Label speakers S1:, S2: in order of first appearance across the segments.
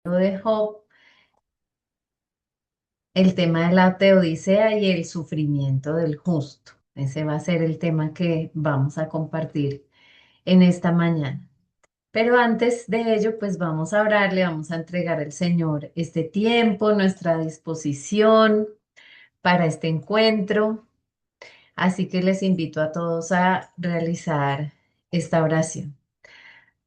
S1: De Job, el tema de la teodicea y el sufrimiento del justo. Ese va a ser el tema que vamos a compartir en esta mañana. Pero antes de ello, pues vamos a orar, le vamos a entregar al Señor este tiempo, nuestra disposición para este encuentro. Así que les invito a todos a realizar esta oración.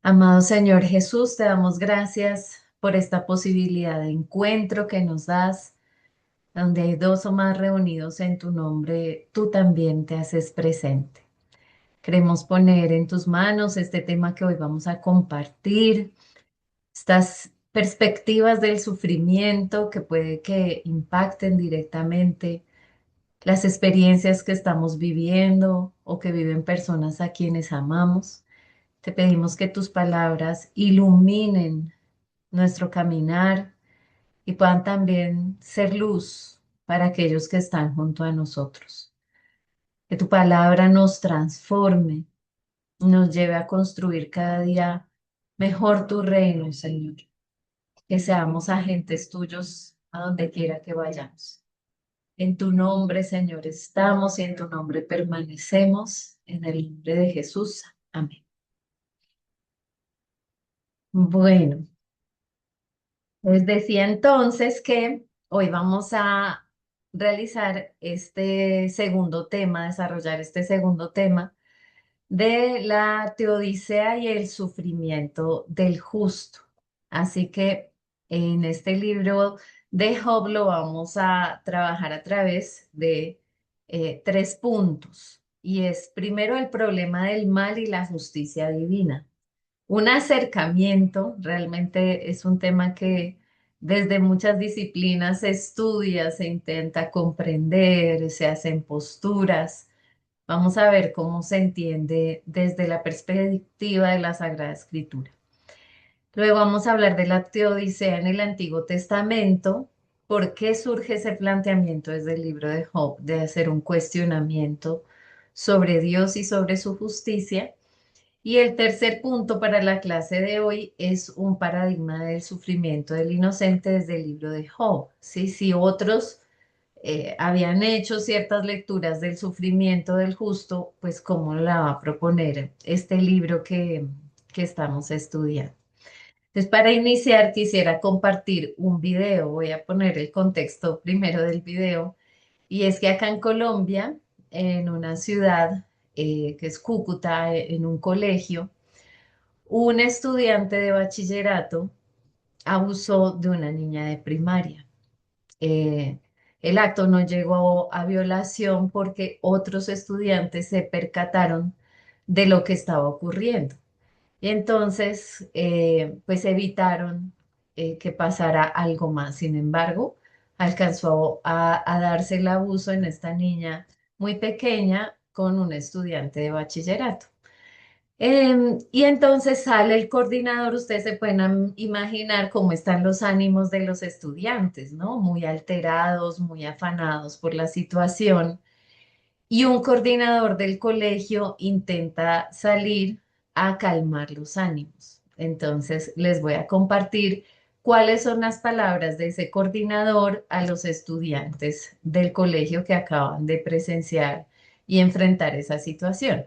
S1: Amado Señor Jesús, te damos gracias por esta posibilidad de encuentro que nos das. Donde hay dos o más reunidos en tu nombre, tú también te haces presente. Queremos poner en tus manos este tema que hoy vamos a compartir, estas perspectivas del sufrimiento que puede que impacten directamente las experiencias que estamos viviendo o que viven personas a quienes amamos. Te pedimos que tus palabras iluminen nuestro caminar y puedan también ser luz para aquellos que están junto a nosotros. Que tu palabra nos transforme, nos lleve a construir cada día mejor tu reino, Señor. Que seamos agentes tuyos a donde quiera que vayamos. En tu nombre, Señor, estamos y en tu nombre permanecemos. En el nombre de Jesús. Amén. Bueno, les decía entonces que hoy vamos a realizar este segundo tema, desarrollar este segundo tema de la teodicea y el sufrimiento del justo. Así que en este libro de Job lo vamos a trabajar a través de tres puntos. Y es primero el problema del mal y la justicia divina. Un acercamiento, realmente es un tema que desde muchas disciplinas se estudia, se intenta comprender, se hacen posturas. Vamos a ver cómo se entiende desde la perspectiva de la Sagrada Escritura. Luego vamos a hablar de la teodicea en el Antiguo Testamento. ¿Por qué surge ese planteamiento desde el libro de Job de hacer un cuestionamiento sobre Dios y sobre su justicia? Y el tercer punto para la clase de hoy es un paradigma del sufrimiento del inocente desde el libro de Job. ¿Sí? Si otros habían hecho ciertas lecturas del sufrimiento del justo, pues cómo la va a proponer este libro que estamos estudiando. Entonces, para iniciar, quisiera compartir un video. Voy a poner el contexto primero del video. Y es que acá en Colombia, en una ciudad que es Cúcuta, en un colegio, un estudiante de bachillerato abusó de una niña de primaria. Eh, el acto no llegó a violación porque otros estudiantes se percataron de lo que estaba ocurriendo. Y entonces, pues evitaron que pasara algo más. Sin embargo, alcanzó a darse el abuso en esta niña muy pequeña con un estudiante de bachillerato. Y entonces sale el coordinador, ustedes se pueden imaginar cómo están los ánimos de los estudiantes, ¿no? Muy alterados, muy afanados por la situación. Y un coordinador del colegio intenta salir a calmar los ánimos. Entonces les voy a compartir cuáles son las palabras de ese coordinador a los estudiantes del colegio que acaban de presenciar y enfrentar esa situación.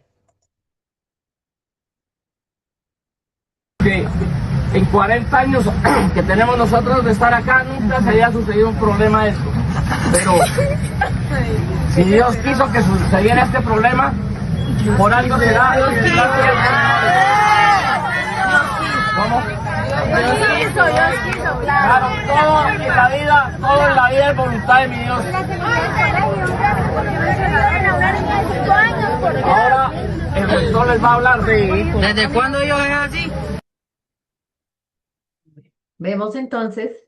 S2: Que en 40 años que tenemos nosotros de estar acá nunca se había sucedido un problema de esto. Pero si Dios quiso que sucediera este problema, por algo será. ¿Cómo?
S3: Dios quiso,
S2: Claro,
S3: claro.
S2: todo en la vida es voluntad de mi Dios. Ahora el rector les va a hablar de... ¿Desde cuándo Dios es así?
S1: Vemos entonces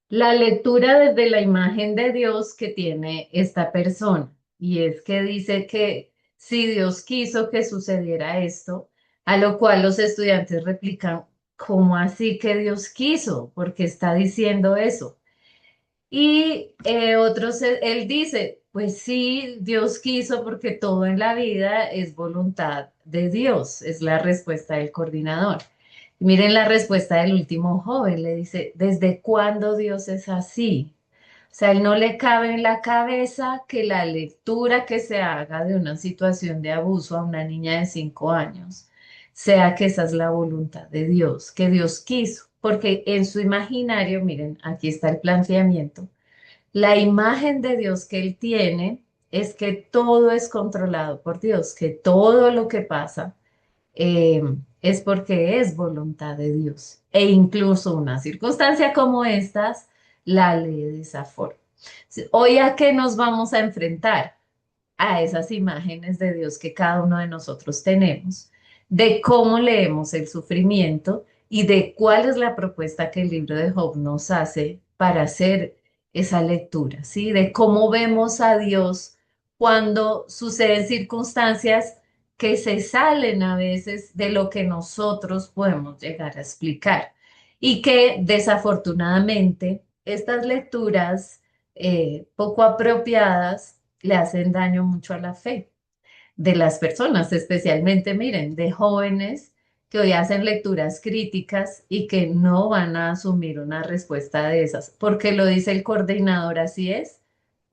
S1: la lectura desde la imagen de Dios que tiene esta persona. Y es que dice que si Dios quiso que sucediera esto, a lo cual los estudiantes replican, ¿cómo así que Dios quiso? Porque está diciendo eso. Y otros, él dice, pues sí, Dios quiso porque todo en la vida es voluntad de Dios, es la respuesta del coordinador. Miren la respuesta del último joven, le dice, ¿desde cuándo Dios es así? O sea, él no le cabe en la cabeza que la lectura que se haga de una situación de abuso a una niña de 5 años sea que esa es la voluntad de Dios, que Dios quiso, porque en su imaginario, miren, aquí está el planteamiento, la imagen de Dios que él tiene es que todo es controlado por Dios, que todo lo que pasa eh, es porque es voluntad de Dios. E incluso una circunstancia como estas la lee de esa forma. Hoy a qué nos vamos a enfrentar a esas imágenes de Dios que cada uno de nosotros tenemos, de cómo leemos el sufrimiento y de cuál es la propuesta que el libro de Job nos hace para hacer esa lectura, ¿sí? De cómo vemos a Dios cuando suceden circunstancias que se salen a veces de lo que nosotros podemos llegar a explicar y que desafortunadamente estas lecturas poco apropiadas le hacen daño mucho a la fe de las personas, especialmente, miren, de jóvenes que hoy hacen lecturas críticas y que no van a asumir una respuesta de esas. ¿Porque lo dice el coordinador, así es?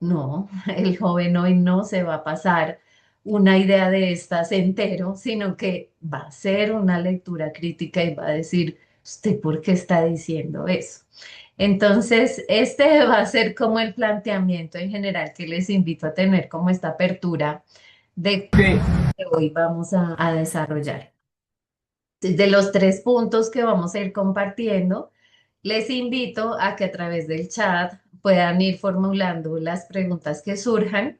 S1: No, el joven hoy no se va a pasar una idea de estas entero, sino que va a hacer una lectura crítica y va a decir, ¿usted por qué está diciendo eso? Entonces, este va a ser como el planteamiento en general que les invito a tener como esta apertura de
S2: Sí.
S1: que hoy vamos a desarrollar. De los 3 puntos que vamos a ir compartiendo, les invito a que a través del chat puedan ir formulando las preguntas que surjan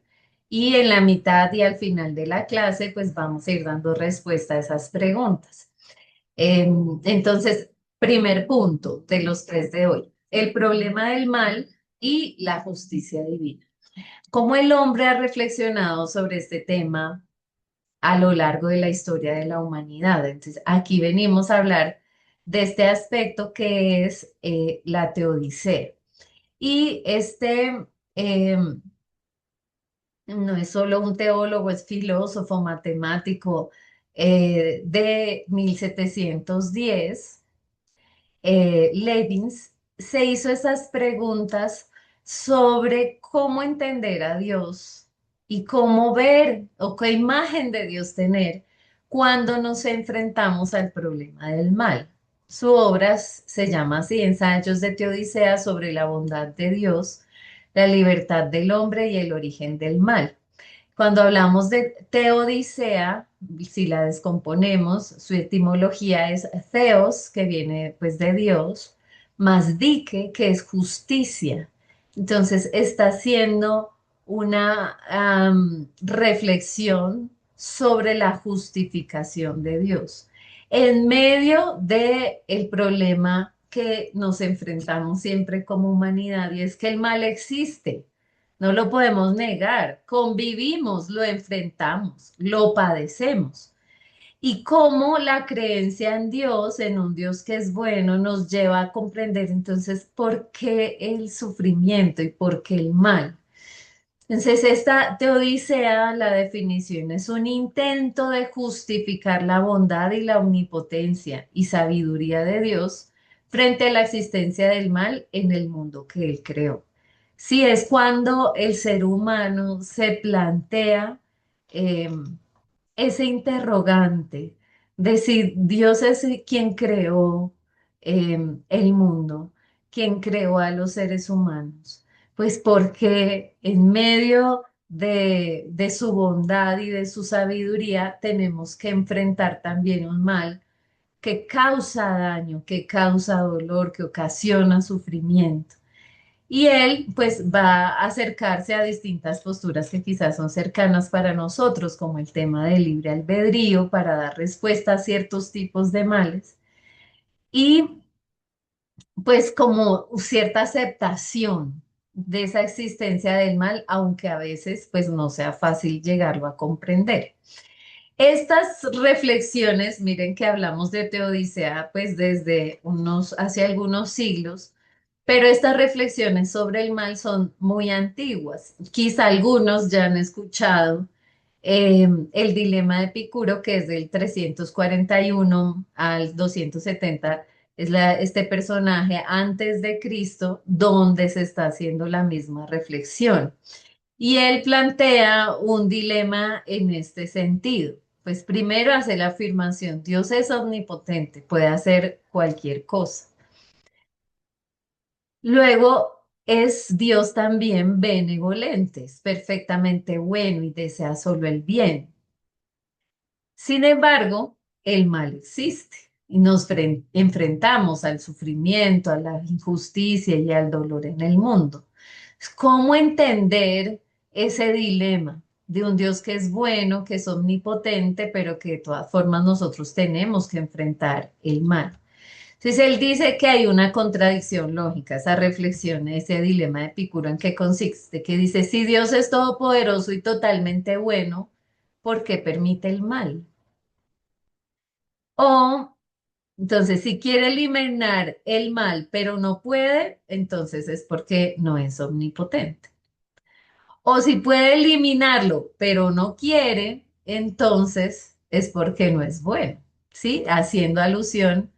S1: y en la mitad y al final de la clase, pues vamos a ir dando respuesta a esas preguntas. Entonces, primer punto de los 3 de hoy, el problema del mal y la justicia divina. ¿Cómo el hombre ha reflexionado sobre este tema a lo largo de la historia de la humanidad? Entonces, aquí venimos a hablar de este aspecto que es la teodicea. Y no es solo un teólogo, es filósofo, matemático de 1710. Leibniz se hizo esas preguntas sobre cómo entender a Dios y cómo ver o qué imagen de Dios tener cuando nos enfrentamos al problema del mal. Su obra se llama así, Ensayos de Teodicea sobre la bondad de Dios, la libertad del hombre y el origen del mal. Cuando hablamos de teodicea, si la descomponemos, su etimología es theos, que viene pues de Dios, más dike, que es justicia. Entonces está haciendo una reflexión sobre la justificación de Dios en medio de el problema que nos enfrentamos siempre como humanidad, y es que el mal existe. No lo podemos negar, convivimos, lo enfrentamos, lo padecemos. Y cómo la creencia en Dios, en un Dios que es bueno, nos lleva a comprender entonces por qué el sufrimiento y por qué el mal. Entonces, esta teodicea, la definición es un intento de justificar la bondad y la omnipotencia y sabiduría de Dios frente a la existencia del mal en el mundo que Él creó. Sí, es cuando el ser humano se plantea eh, ese interrogante de si Dios es quien creó el mundo, quien creó a los seres humanos. Pues porque en medio de su bondad y de su sabiduría tenemos que enfrentar también un mal que causa daño, que causa dolor, que ocasiona sufrimiento. Y él pues va a acercarse a distintas posturas que quizás son cercanas para nosotros, como el tema del libre albedrío, para dar respuesta a ciertos tipos de males. Y pues como cierta aceptación de esa existencia del mal, aunque a veces pues no sea fácil llegarlo a comprender. Estas reflexiones, miren que hablamos de Teodicea pues desde hace algunos siglos, pero estas reflexiones sobre el mal son muy antiguas. Quizá algunos ya han escuchado el dilema de Epicuro, que es del 341 al 270, es este personaje antes de Cristo, donde se está haciendo la misma reflexión. Y él plantea un dilema en este sentido. Pues primero hace la afirmación, Dios es omnipotente, puede hacer cualquier cosa. Luego es Dios también benevolente, es perfectamente bueno y desea solo el bien. Sin embargo, el mal existe y nos enfrentamos al sufrimiento, a la injusticia y al dolor en el mundo. ¿Cómo entender ese dilema de un Dios que es bueno, que es omnipotente, pero que de todas formas nosotros tenemos que enfrentar el mal? Entonces él dice que hay una contradicción lógica, esa reflexión, ese dilema de Epicuro, ¿en qué consiste? Que dice, si Dios es todopoderoso y totalmente bueno, ¿por qué permite el mal? O entonces, si quiere eliminar el mal, pero no puede, entonces es porque no es omnipotente. O si puede eliminarlo, pero no quiere, entonces es porque no es bueno, ¿sí? Haciendo alusión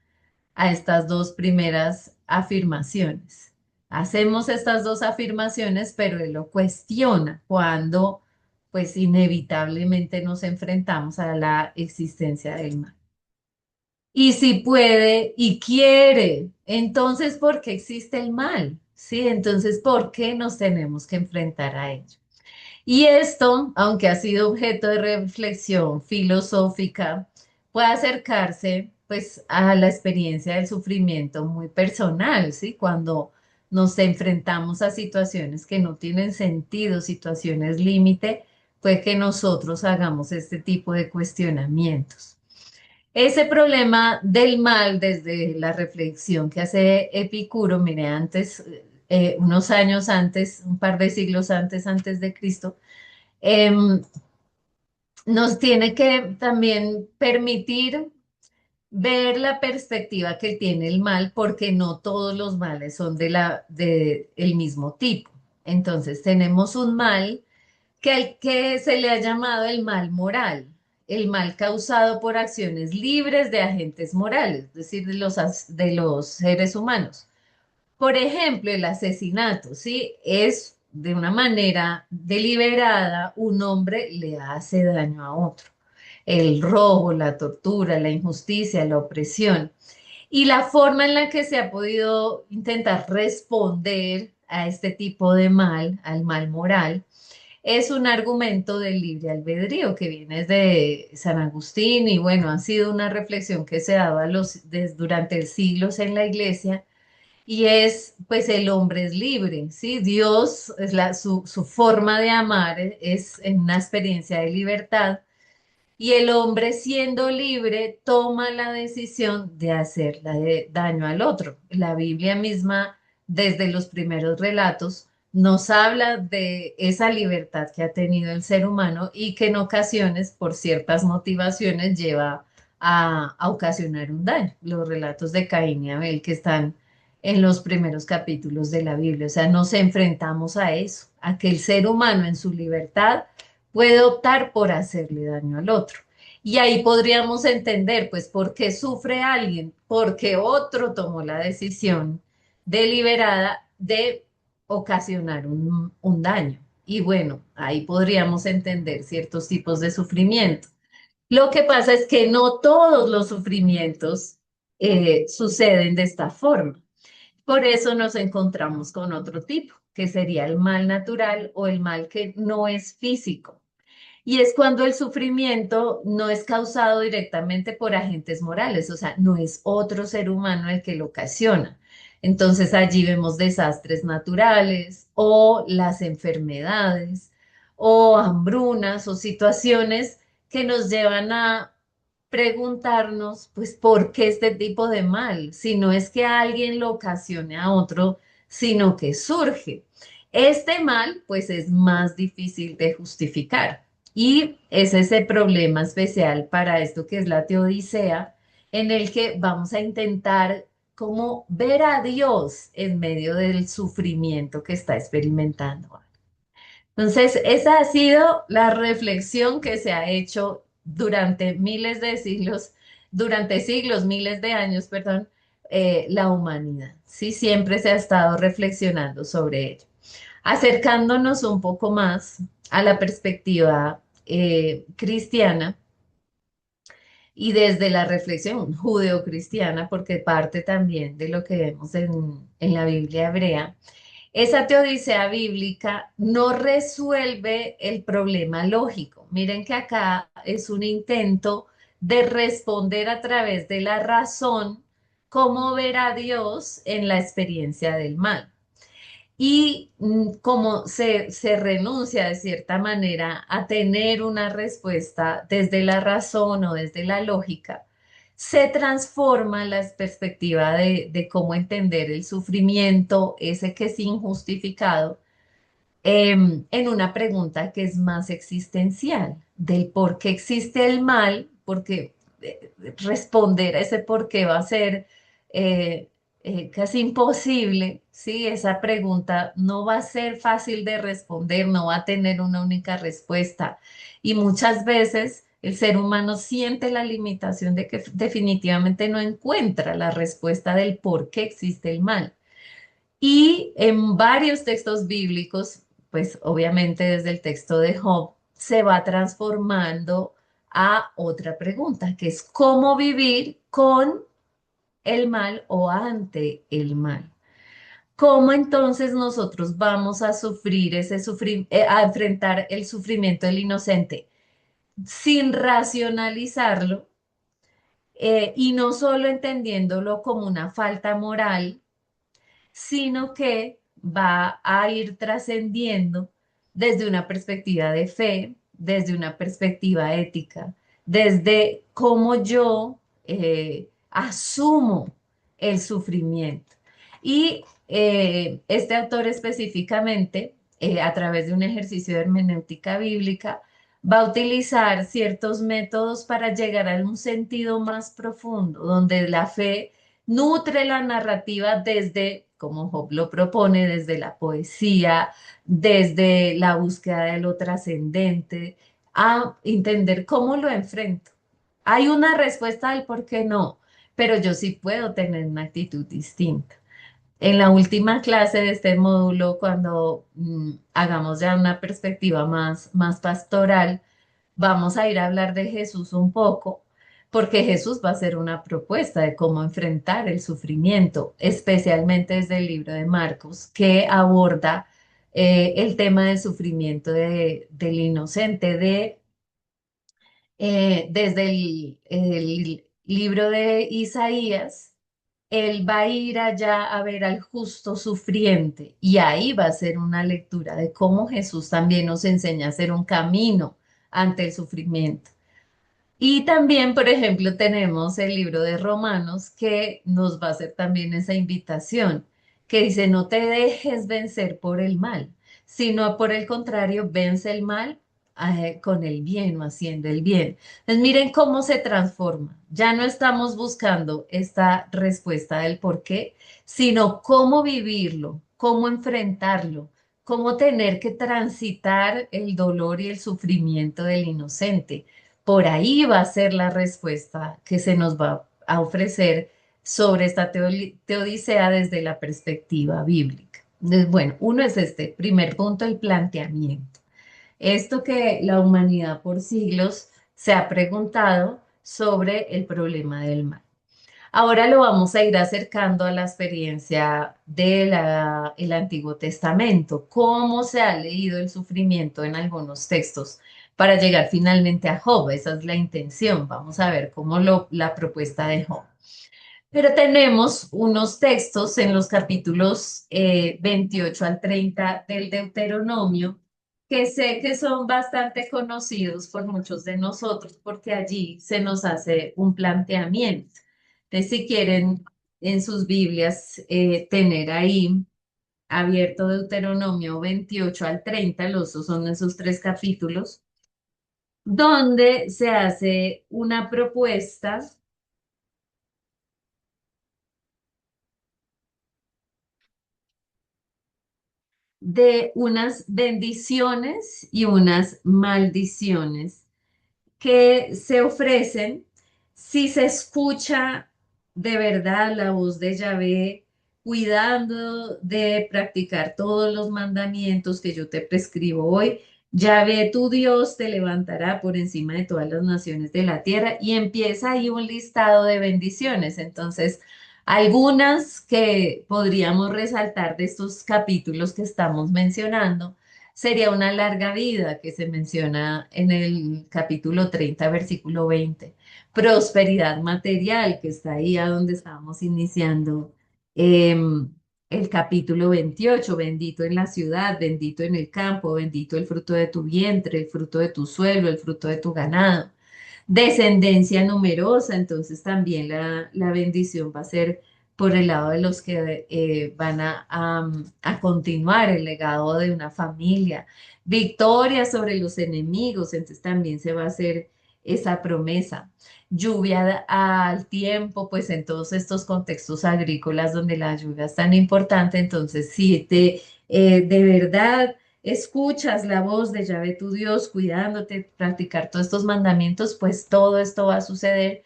S1: a estas dos primeras afirmaciones. Hacemos estas dos afirmaciones, pero él lo cuestiona cuando, pues, inevitablemente nos enfrentamos a la existencia del mal. Y si puede y quiere, entonces, ¿por qué existe el mal? ¿Sí? Entonces, ¿por qué nos tenemos que enfrentar a ello? Y esto, aunque ha sido objeto de reflexión filosófica, puede acercarse pues a la experiencia del sufrimiento muy personal, ¿sí? Cuando nos enfrentamos a situaciones que no tienen sentido, situaciones límite, puede que nosotros hagamos este tipo de cuestionamientos. Ese problema del mal, desde la reflexión que hace Epicuro, mire, antes, unos años antes, un par de siglos antes, antes de Cristo, em, nos tiene que también permitir ver la perspectiva que tiene el mal, porque no todos los males son de el mismo tipo. Entonces, tenemos un mal que se le ha llamado el mal moral, el mal causado por acciones libres de agentes morales, es decir, de los seres humanos. Por ejemplo, el asesinato, ¿sí? Es de una manera deliberada, un hombre le hace daño a otro. El robo, la tortura, la injusticia, la opresión. Y la forma en la que se ha podido intentar responder a este tipo de mal, al mal moral, es un argumento del libre albedrío que viene de San Agustín y bueno, ha sido una reflexión que se ha dado durante siglos en la iglesia y es, pues el hombre es libre, ¿sí? Dios, es su forma de amar es en una experiencia de libertad y el hombre siendo libre toma la decisión de hacerle daño al otro. La Biblia misma, desde los primeros relatos, nos habla de esa libertad que ha tenido el ser humano y que en ocasiones, por ciertas motivaciones, lleva a ocasionar un daño. Los relatos de Caín y Abel que están en los primeros capítulos de la Biblia. O sea, nos enfrentamos a eso, a que el ser humano en su libertad puede optar por hacerle daño al otro. Y ahí podríamos entender, pues, por qué sufre alguien, porque otro tomó la decisión deliberada de ocasionar un daño. Y bueno, ahí podríamos entender ciertos tipos de sufrimiento. Lo que pasa es que no todos los sufrimientos suceden de esta forma. Por eso nos encontramos con otro tipo, que sería el mal natural o el mal que no es físico. Y es cuando el sufrimiento no es causado directamente por agentes morales, o sea, no es otro ser humano el que lo ocasiona. Entonces allí vemos desastres naturales o las enfermedades o hambrunas o situaciones que nos llevan a preguntarnos, pues, ¿por qué este tipo de mal? Si no es que alguien lo ocasione a otro, sino que surge. Este mal, pues, es más difícil de justificar. Y es ese problema especial para esto que es la teodicea, en el que vamos a intentar como ver a Dios en medio del sufrimiento que está experimentando. Entonces, esa ha sido la reflexión que se ha hecho durante miles de siglos, durante siglos, miles de años, perdón, la humanidad. Sí, siempre se ha estado reflexionando sobre ello. Acercándonos un poco más a la perspectiva cristiana y desde la reflexión judeocristiana, porque parte también de lo que vemos en la Biblia hebrea. Esa teodicea bíblica no resuelve el problema lógico. Miren que acá es un intento de responder a través de la razón cómo ver a Dios en la experiencia del mal. Y como se renuncia de cierta manera a tener una respuesta desde la razón o desde la lógica, se transforma la perspectiva de cómo entender el sufrimiento, ese que es injustificado, en una pregunta que es más existencial, del por qué existe el mal, porque responder a ese por qué va a ser eh, casi imposible, ¿sí? Esa pregunta no va a ser fácil de responder, no va a tener una única respuesta. Y muchas veces el ser humano siente la limitación de que definitivamente no encuentra la respuesta del por qué existe el mal. Y en varios textos bíblicos, pues obviamente desde el texto de Job, se va transformando a otra pregunta, que es cómo vivir con el mal o ante el mal. ¿Cómo entonces nosotros vamos a sufrir a enfrentar el sufrimiento del inocente sin racionalizarlo y no solo entendiéndolo como una falta moral, sino que va a ir trascendiendo desde una perspectiva de fe, desde una perspectiva ética, desde cómo yo asumo el sufrimiento. Y este autor específicamente, a través de un ejercicio de hermenéutica bíblica, va a utilizar ciertos métodos para llegar a un sentido más profundo, donde la fe nutre la narrativa desde, como Job lo propone, desde la poesía, desde la búsqueda de lo trascendente, a entender cómo lo enfrento. Hay una respuesta del por qué no, pero yo sí puedo tener una actitud distinta. En la última clase de este módulo, cuando hagamos ya una perspectiva más pastoral, vamos a ir a hablar de Jesús un poco, porque Jesús va a hacer una propuesta de cómo enfrentar el sufrimiento, especialmente desde el libro de Marcos, que aborda el tema del sufrimiento del inocente, desde el libro de Isaías. Él va a ir allá a ver al justo sufriente y ahí va a ser una lectura de cómo Jesús también nos enseña a hacer un camino ante el sufrimiento. Y también, por ejemplo, tenemos el libro de Romanos que nos va a hacer también esa invitación, que dice, no te dejes vencer por el mal, sino por el contrario, vence el mal con el bien o haciendo el bien. Entonces, miren cómo se transforma. Ya no estamos buscando esta respuesta del por qué, sino cómo vivirlo, cómo enfrentarlo, cómo tener que transitar el dolor y el sufrimiento del inocente. Por ahí va a ser la respuesta que se nos va a ofrecer sobre esta teodicea desde la perspectiva bíblica. Entonces, bueno, uno es este primer punto, el planteamiento. Esto que la humanidad por siglos se ha preguntado sobre el problema del mal. Ahora lo vamos a ir acercando a la experiencia del Antiguo Testamento, cómo se ha leído el sufrimiento en algunos textos para llegar finalmente a Job. Esa es la intención. Vamos a ver la propuesta de Job. Pero tenemos unos textos en los capítulos 28 al 30 del Deuteronomio que sé que son bastante conocidos por muchos de nosotros porque allí se nos hace un planteamiento. Entonces, si quieren en sus Biblias tener ahí abierto Deuteronomio 28 al 30, los dos son esos tres capítulos, donde se hace una propuesta de unas bendiciones y unas maldiciones que se ofrecen si se escucha de verdad la voz de Yahvé, cuidando de practicar todos los mandamientos que yo te prescribo hoy. Yahvé tu Dios te levantará por encima de todas las naciones de la tierra y empieza ahí un listado de bendiciones. Entonces, algunas que podríamos resaltar de estos capítulos que estamos mencionando sería una larga vida que se menciona en el capítulo 30 versículo 20. Prosperidad material, que está ahí a donde estábamos iniciando el capítulo 28. Bendito en la ciudad, bendito en el campo, bendito el fruto de tu vientre, el fruto de tu suelo, el fruto de tu ganado. Descendencia numerosa, entonces también la bendición va a ser por el lado de los que van a continuar el legado de una familia. Victoria sobre los enemigos, entonces también se va a hacer esa promesa. Lluvia al tiempo, pues en todos estos contextos agrícolas donde la lluvia es tan importante, entonces si te de verdad escuchas la voz de Yahvé tu Dios, cuidándote, practicar todos estos mandamientos, pues todo esto va a suceder.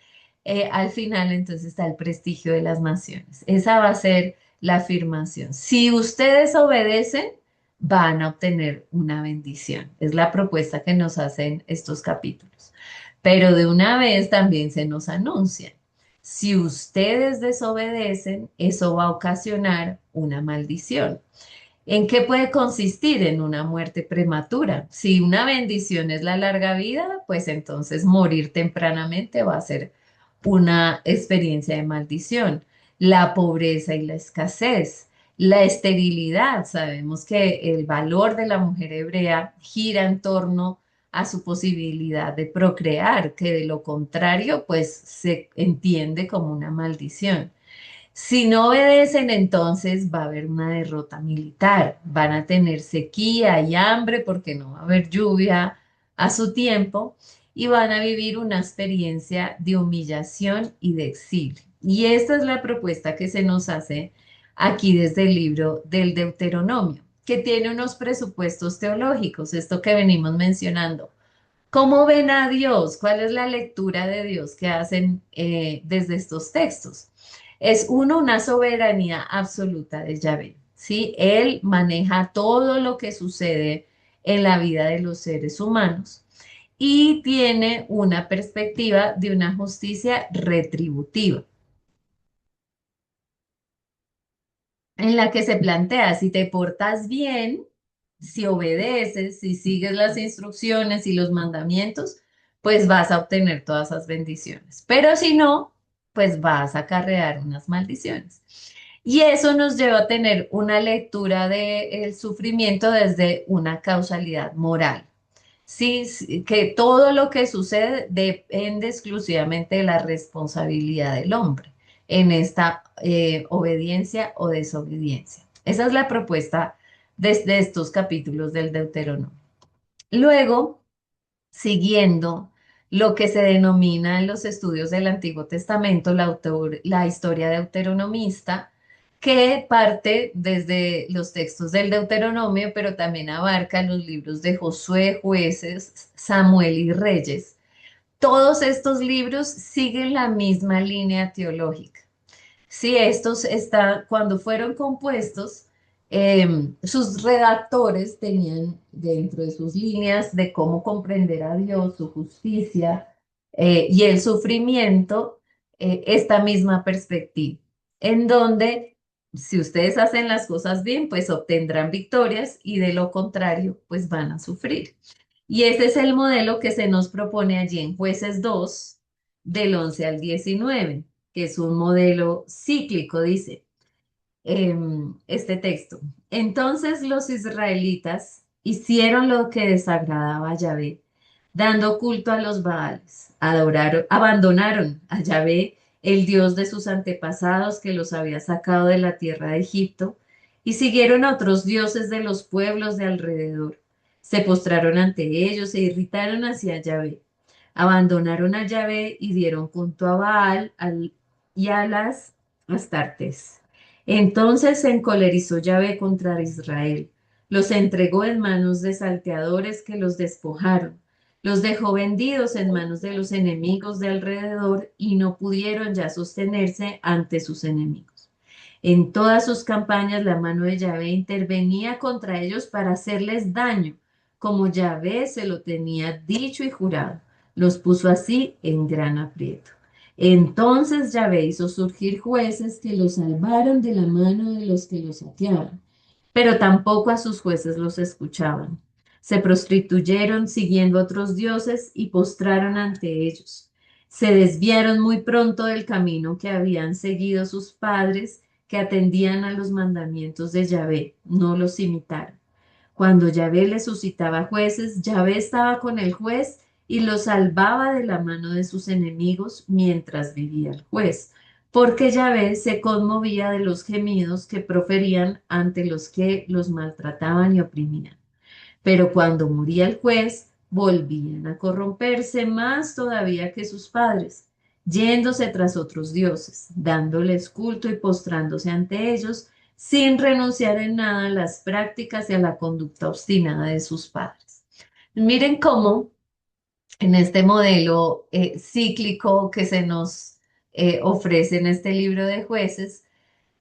S1: Al final, entonces está el prestigio de las naciones. Esa va a ser la afirmación. Si ustedes obedecen, van a obtener una bendición. Es la propuesta que nos hacen estos capítulos. Pero de una vez también se nos anuncia. Si ustedes desobedecen, eso va a ocasionar una maldición. ¿En qué puede consistir? En una muerte prematura. Si una bendición es la larga vida, pues entonces morir tempranamente va a ser una experiencia de maldición. La pobreza y la escasez, la esterilidad. Sabemos que el valor de la mujer hebrea gira en torno a su posibilidad de procrear, que de lo contrario, pues se entiende como una maldición. Si no obedecen, entonces va a haber una derrota militar. Van a tener sequía y hambre porque no va a haber lluvia a su tiempo y van a vivir una experiencia de humillación y de exilio. Y esta es la propuesta que se nos hace aquí desde el libro del Deuteronomio, que tiene unos presupuestos teológicos, esto que venimos mencionando. ¿Cómo ven a Dios? ¿Cuál es la lectura de Dios que hacen desde estos textos? Es uno, una soberanía absoluta de Yahvé, ¿sí? Él maneja todo lo que sucede en la vida de los seres humanos y tiene una perspectiva de una justicia retributiva, en la que se plantea, si te portas bien, si obedeces, si sigues las instrucciones y los mandamientos, pues vas a obtener todas esas bendiciones. Pero si no, pues vas a acarrear unas maldiciones. Y eso nos lleva a tener una lectura del sufrimiento desde una causalidad moral. Sí, sí, que todo lo que sucede depende exclusivamente de la responsabilidad del hombre en esta obediencia o desobediencia. Esa es la propuesta desde estos capítulos del Deuteronomio. Luego, siguiendo lo que se denomina en los estudios del Antiguo Testamento la historia deuteronomista, que parte desde los textos del Deuteronomio, pero también abarca los libros de Josué, Jueces, Samuel y Reyes. Todos estos libros siguen la misma línea teológica. Sí, estos están, cuando fueron compuestos, sus redactores tenían dentro de sus líneas de cómo comprender a Dios, su justicia y el sufrimiento, esta misma perspectiva, en donde si ustedes hacen las cosas bien, pues obtendrán victorias y de lo contrario, pues van a sufrir. Y ese es el modelo que se nos propone allí en Jueces 2, del 11 al 19, que es un modelo cíclico, dice este texto. Entonces los israelitas hicieron lo que desagradaba a Yahvé, dando culto a los Baales, abandonaron a Yahvé, el Dios de sus antepasados que los había sacado de la tierra de Egipto, y siguieron a otros dioses de los pueblos de alrededor. Se postraron ante ellos, se irritaron hacia Yahvé. Abandonaron a Yahvé y dieron culto a y a las Astartes. Entonces se encolerizó Yahvé contra Israel, Los entregó en manos de salteadores que los despojaron. Los dejó vendidos en manos de los enemigos de alrededor y no pudieron ya sostenerse ante sus enemigos. En todas sus campañas la mano de Yahvé intervenía contra ellos para hacerles daño, como Yahvé se lo tenía dicho y jurado. Los puso así en gran aprieto. Entonces Yahvé hizo surgir jueces que los salvaron de la mano de los que los saqueaban, pero tampoco a sus jueces los escuchaban. Se prostituyeron siguiendo otros dioses y postraron ante ellos. Se desviaron muy pronto del camino que habían seguido sus padres, que atendían a los mandamientos de Yahvé, no los imitaron. Cuando Yahvé le suscitaba jueces, Yahvé estaba con el juez y lo salvaba de la mano de sus enemigos mientras vivía el juez, porque Yahvé se conmovía de los gemidos que proferían ante los que los maltrataban y oprimían. Pero cuando moría el juez, volvían a corromperse más todavía que sus padres, yéndose tras otros dioses, dándoles culto y postrándose ante ellos, sin renunciar en nada a las prácticas y a la conducta obstinada de sus padres. Miren cómo en este modelo cíclico que se nos ofrece en este libro de jueces,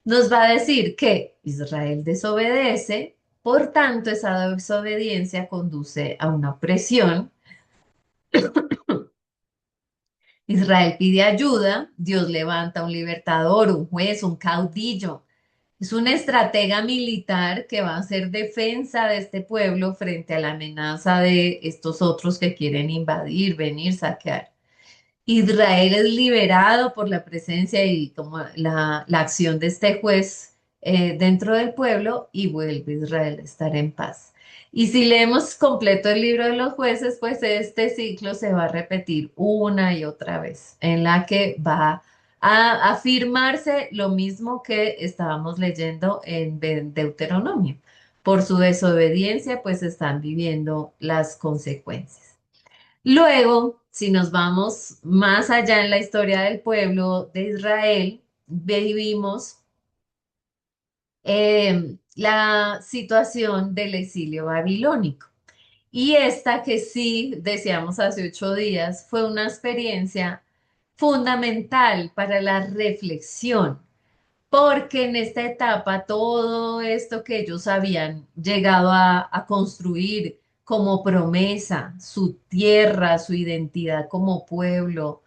S1: nos va a decir que Israel desobedece, por tanto esa desobediencia conduce a una opresión. Israel pide ayuda, Dios levanta un libertador, un juez, un caudillo. Es un estratega militar que va a hacer defensa de este pueblo frente a la amenaza de estos otros que quieren invadir, venir, saquear. Israel es liberado por la presencia y como la acción de este juez dentro del pueblo y vuelve Israel a estar en paz. Y si leemos completo el libro de los jueces, pues este ciclo se va a repetir una y otra vez, en la que va a afirmarse lo mismo que estábamos leyendo en Deuteronomio. Por su desobediencia, pues están viviendo las consecuencias. Luego, si nos vamos más allá en la historia del pueblo de Israel, vivimos la situación del exilio babilónico. Y esta que sí decíamos hace 8 días fue una experiencia fundamental para la reflexión, porque en esta etapa todo esto que ellos habían llegado a construir como promesa, su tierra, su identidad como pueblo,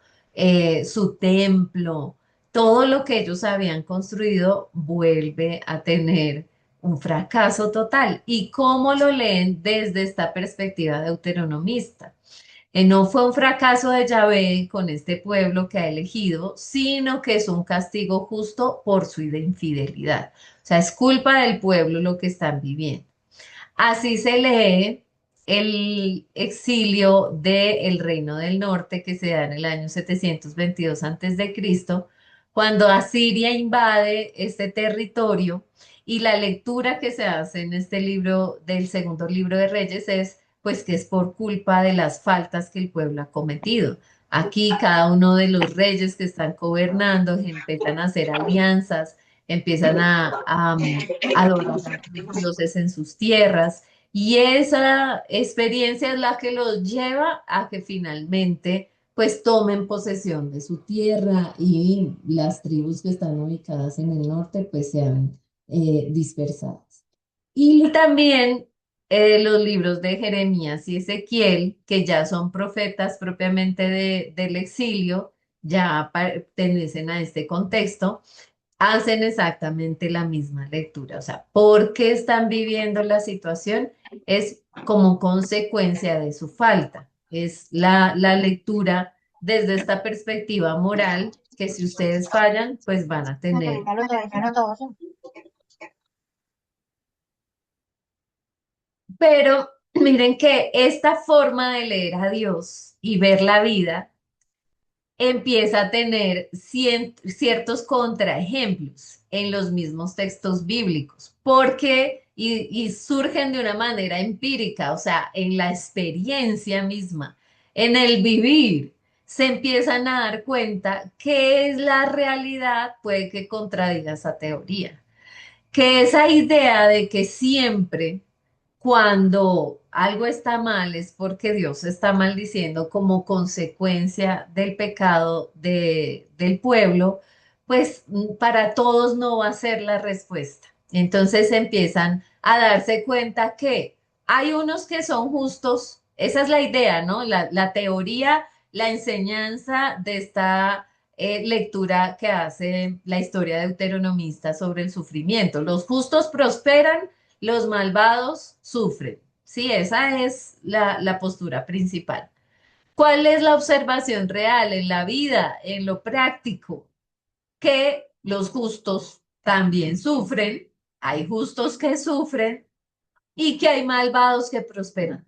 S1: su templo, todo lo que ellos habían construido vuelve a tener un fracaso total. ¿Y cómo lo leen desde esta perspectiva deuteronomista? No fue un fracaso de Yahvé con este pueblo que ha elegido, sino que es un castigo justo por su infidelidad. O sea, es culpa del pueblo lo que están viviendo. Así se lee el exilio del Reino del Norte que se da en el año 722 Cristo, cuando Asiria invade este territorio y la lectura que se hace en este libro del segundo libro de Reyes es pues que es por culpa de las faltas que el pueblo ha cometido. Aquí cada uno de los reyes que están gobernando empiezan a hacer alianzas, empiezan a adorar a dioses en sus tierras y esa experiencia es la que los lleva a que finalmente pues tomen posesión de su tierra y las tribus que están ubicadas en el norte pues sean dispersadas. Y también los libros de Jeremías y Ezequiel, que ya son profetas propiamente del exilio, ya pertenecen a este contexto, hacen exactamente la misma lectura. O sea, ¿por qué están viviendo la situación? Es como consecuencia de su falta. Es la lectura desde esta perspectiva moral que si ustedes fallan, pues van a tener. Pero miren que esta forma de leer a Dios y ver la vida empieza a tener ciertos contraejemplos en los mismos textos bíblicos, porque y surgen de una manera empírica, o sea, en la experiencia misma, en el vivir, se empiezan a dar cuenta que es la realidad, puede que contradiga esa teoría, que esa idea de que siempre cuando algo está mal es porque Dios está maldiciendo como consecuencia del pecado del pueblo, pues para todos no va a ser la respuesta. Entonces empiezan a darse cuenta que hay unos que son justos, esa es la idea, ¿no? La teoría, la enseñanza de esta lectura que hace la historia deuteronomista sobre el sufrimiento. Los justos prosperan, los malvados sufren. Sí, esa es la postura principal. ¿Cuál es la observación real en la vida, en lo práctico? Que los justos también sufren, hay justos que sufren y que hay malvados que prosperan.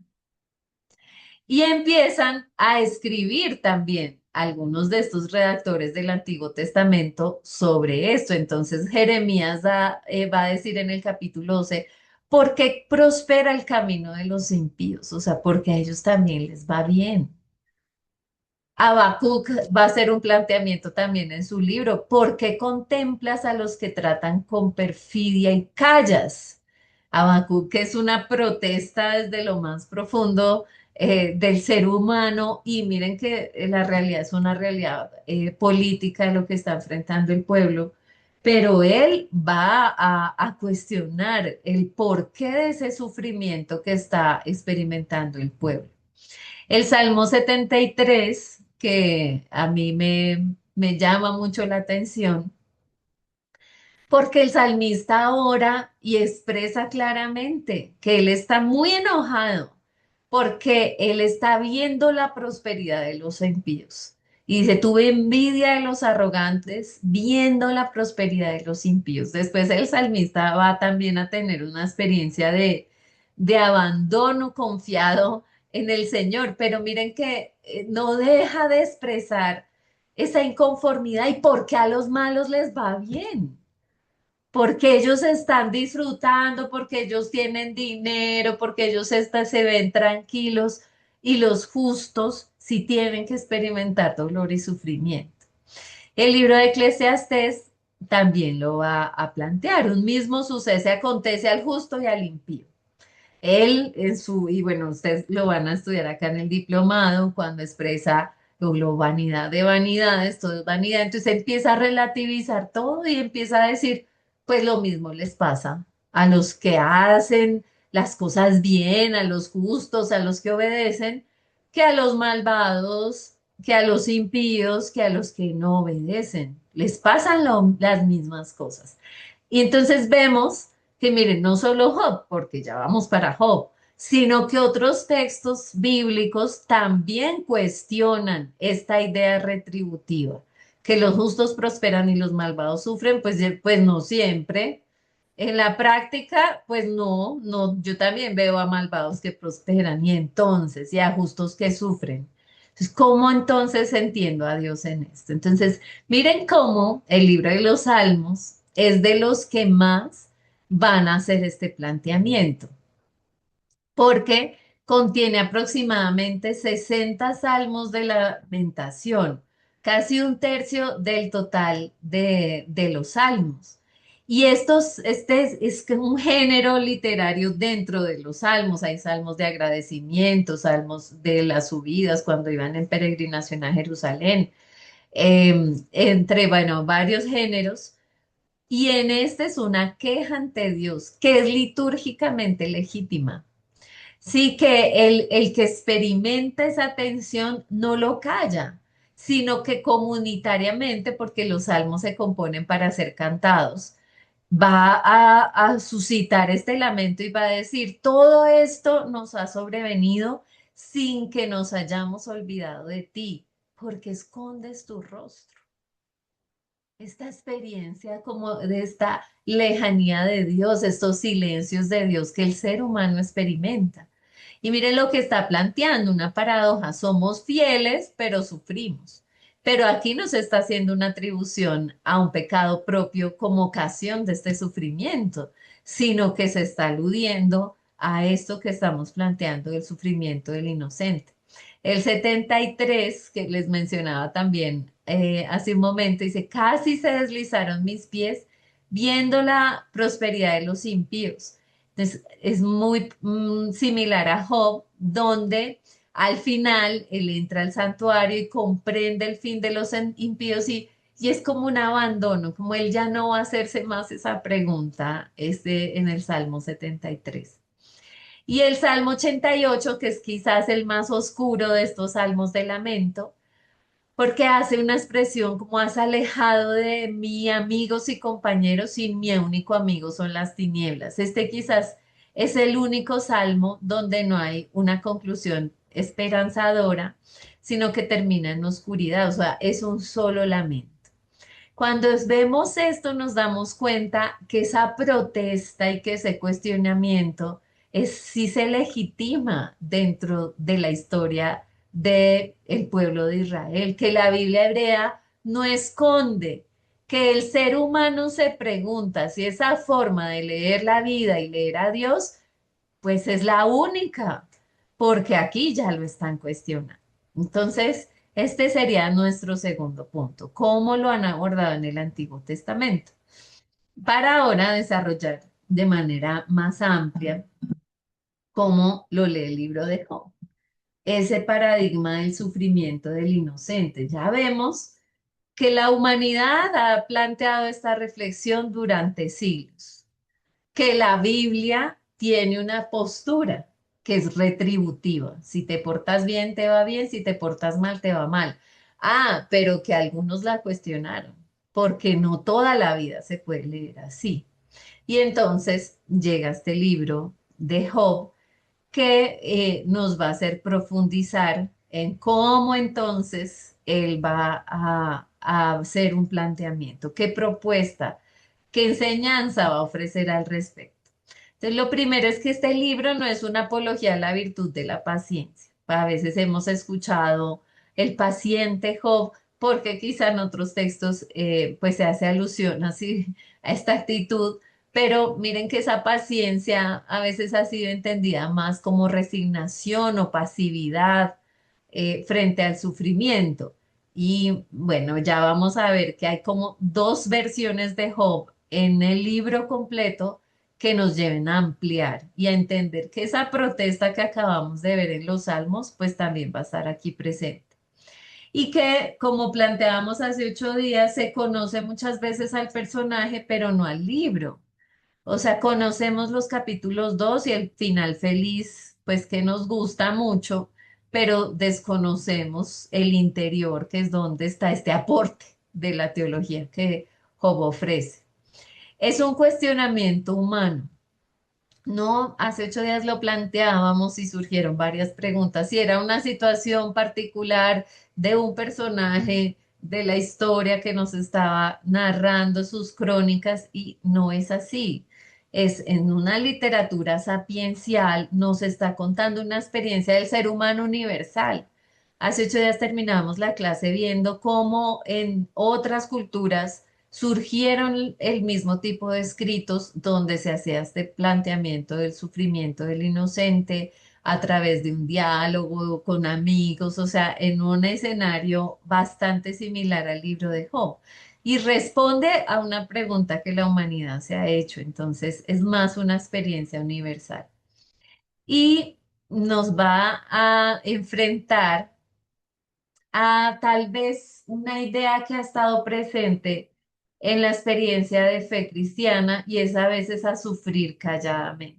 S1: Y empiezan a escribir también algunos de estos redactores del Antiguo Testamento sobre esto. Entonces Jeremías va a decir en el capítulo 12, ¿por qué prospera el camino de los impíos? O sea, porque a ellos también les va bien. Habacuc va a hacer un planteamiento también en su libro. ¿Por qué contemplas a los que tratan con perfidia y callas? Habacuc es una protesta desde lo más profundo del ser humano y miren que la realidad es una realidad política de lo que está enfrentando el pueblo, pero él va a cuestionar el porqué de ese sufrimiento que está experimentando el pueblo. El Salmo 73, que a mí me llama mucho la atención, porque el salmista ora y expresa claramente que él está muy enojado porque él está viendo la prosperidad de los impíos. Y dice, tuve envidia de los arrogantes viendo la prosperidad de los impíos. Después el salmista va también a tener una experiencia de abandono confiado en el Señor, pero miren que no deja de expresar esa inconformidad y por qué a los malos les va bien, porque ellos están disfrutando, porque ellos tienen dinero, porque ellos se ven tranquilos y los justos sí tienen que experimentar dolor y sufrimiento. El libro de Eclesiastés también lo va a plantear. Un mismo suceso acontece al justo y al impío. Él en su, y bueno, ustedes lo van a estudiar acá en el diplomado, cuando expresa lo vanidad de vanidades, todo es vanidad, entonces empieza a relativizar todo y empieza a decir, pues lo mismo les pasa a los que hacen las cosas bien, a los justos, a los que obedecen, que a los malvados, que a los impíos, que a los que no obedecen. Les pasan las mismas cosas. Y entonces vemos que miren, no solo Job, porque ya vamos para Job, sino que otros textos bíblicos también cuestionan esta idea retributiva, que los justos prosperan y los malvados sufren, pues, pues no siempre. En la práctica, pues no, no, yo también veo a malvados que prosperan y a justos que sufren. Entonces, ¿cómo entonces entiendo a Dios en esto? Entonces, miren cómo el libro de los Salmos es de los que más van a hacer este planteamiento, porque contiene aproximadamente 60 salmos de lamentación, casi un tercio del total de los salmos. Y este es que un género literario dentro de los salmos. Hay salmos de agradecimiento, salmos de las subidas cuando iban en peregrinación a Jerusalén, entre, bueno, varios géneros. Y en este es una queja ante Dios, que es litúrgicamente legítima. Sí, que el que experimenta esa tensión no lo calla, sino que comunitariamente, porque los salmos se componen para ser cantados, va a suscitar este lamento y va a decir, todo esto nos ha sobrevenido sin que nos hayamos olvidado de ti, porque escondes tu rostro. Esta experiencia como de esta lejanía de Dios, estos silencios de Dios que el ser humano experimenta. Y miren lo que está planteando, una paradoja. Somos fieles, pero sufrimos. Pero aquí no se está haciendo una atribución a un pecado propio como ocasión de este sufrimiento, sino que se está aludiendo a esto que estamos planteando del sufrimiento del inocente. El 73 que les mencionaba también hace un momento, dice, casi se deslizaron mis pies viendo la prosperidad de los impíos. Entonces, es muy similar a Job, donde al final él entra al santuario y comprende el fin de los impíos y es como un abandono, como él ya no va a hacerse más esa pregunta, en el Salmo 73. Y el Salmo 88, que es quizás el más oscuro de estos salmos de lamento, porque hace una expresión como has alejado de mí amigos y compañeros y mi único amigo son las tinieblas. Este quizás es el único salmo donde no hay una conclusión esperanzadora, sino que termina en oscuridad, o sea, es un solo lamento. Cuando vemos esto, nos damos cuenta que esa protesta y que ese cuestionamiento sí se legitima dentro de la historia del pueblo de Israel, que la Biblia hebrea no esconde, que el ser humano se pregunta si esa forma de leer la vida y leer a Dios pues es la única, porque aquí ya lo están cuestionando. Entonces, este sería nuestro segundo punto. ¿Cómo lo han abordado en el Antiguo Testamento? Para ahora desarrollar de manera más amplia cómo lo lee el libro de Job. Ese paradigma del sufrimiento del inocente. Ya vemos que la humanidad ha planteado esta reflexión durante siglos, que la Biblia tiene una postura que es retributiva. Si te portas bien, te va bien, si te portas mal, te va mal. Ah, pero que algunos la cuestionaron, porque no toda la vida se puede leer así. Y entonces llega este libro de Job que nos va a hacer profundizar en cómo entonces él va a hacer un planteamiento, qué propuesta, qué enseñanza va a ofrecer al respecto. Entonces, lo primero es que este libro no es una apología a la virtud de la paciencia. A veces hemos escuchado el paciente Job, porque quizá en otros textos pues se hace alusión así a esta actitud, pero miren que esa paciencia a veces ha sido entendida más como resignación o pasividad frente al sufrimiento. Y bueno, ya vamos a ver que hay como dos versiones de Job en el libro completo que nos lleven a ampliar y a entender que esa protesta que acabamos de ver en los Salmos, pues también va a estar aquí presente. Y que, como planteábamos hace 8 días, se conoce muchas veces al personaje, pero no al libro. O sea, conocemos los capítulos 2 y el final feliz, pues que nos gusta mucho, pero desconocemos el interior, que es donde está este aporte de la teología que Job ofrece. Es un cuestionamiento humano. No, hace 8 días lo planteábamos y surgieron varias preguntas. Si era una situación particular de un personaje de la historia que nos estaba narrando sus crónicas y no es así. Es en una literatura sapiencial, nos está contando una experiencia del ser humano universal. Hace 8 días terminamos la clase viendo cómo en otras culturas surgieron el mismo tipo de escritos donde se hacía este planteamiento del sufrimiento del inocente a través de un diálogo con amigos, o sea, en un escenario bastante similar al libro de Job. Y responde a una pregunta que la humanidad se ha hecho, entonces es más una experiencia universal. Y nos va a enfrentar a tal vez una idea que ha estado presente en la experiencia de fe cristiana y es a veces a sufrir calladamente.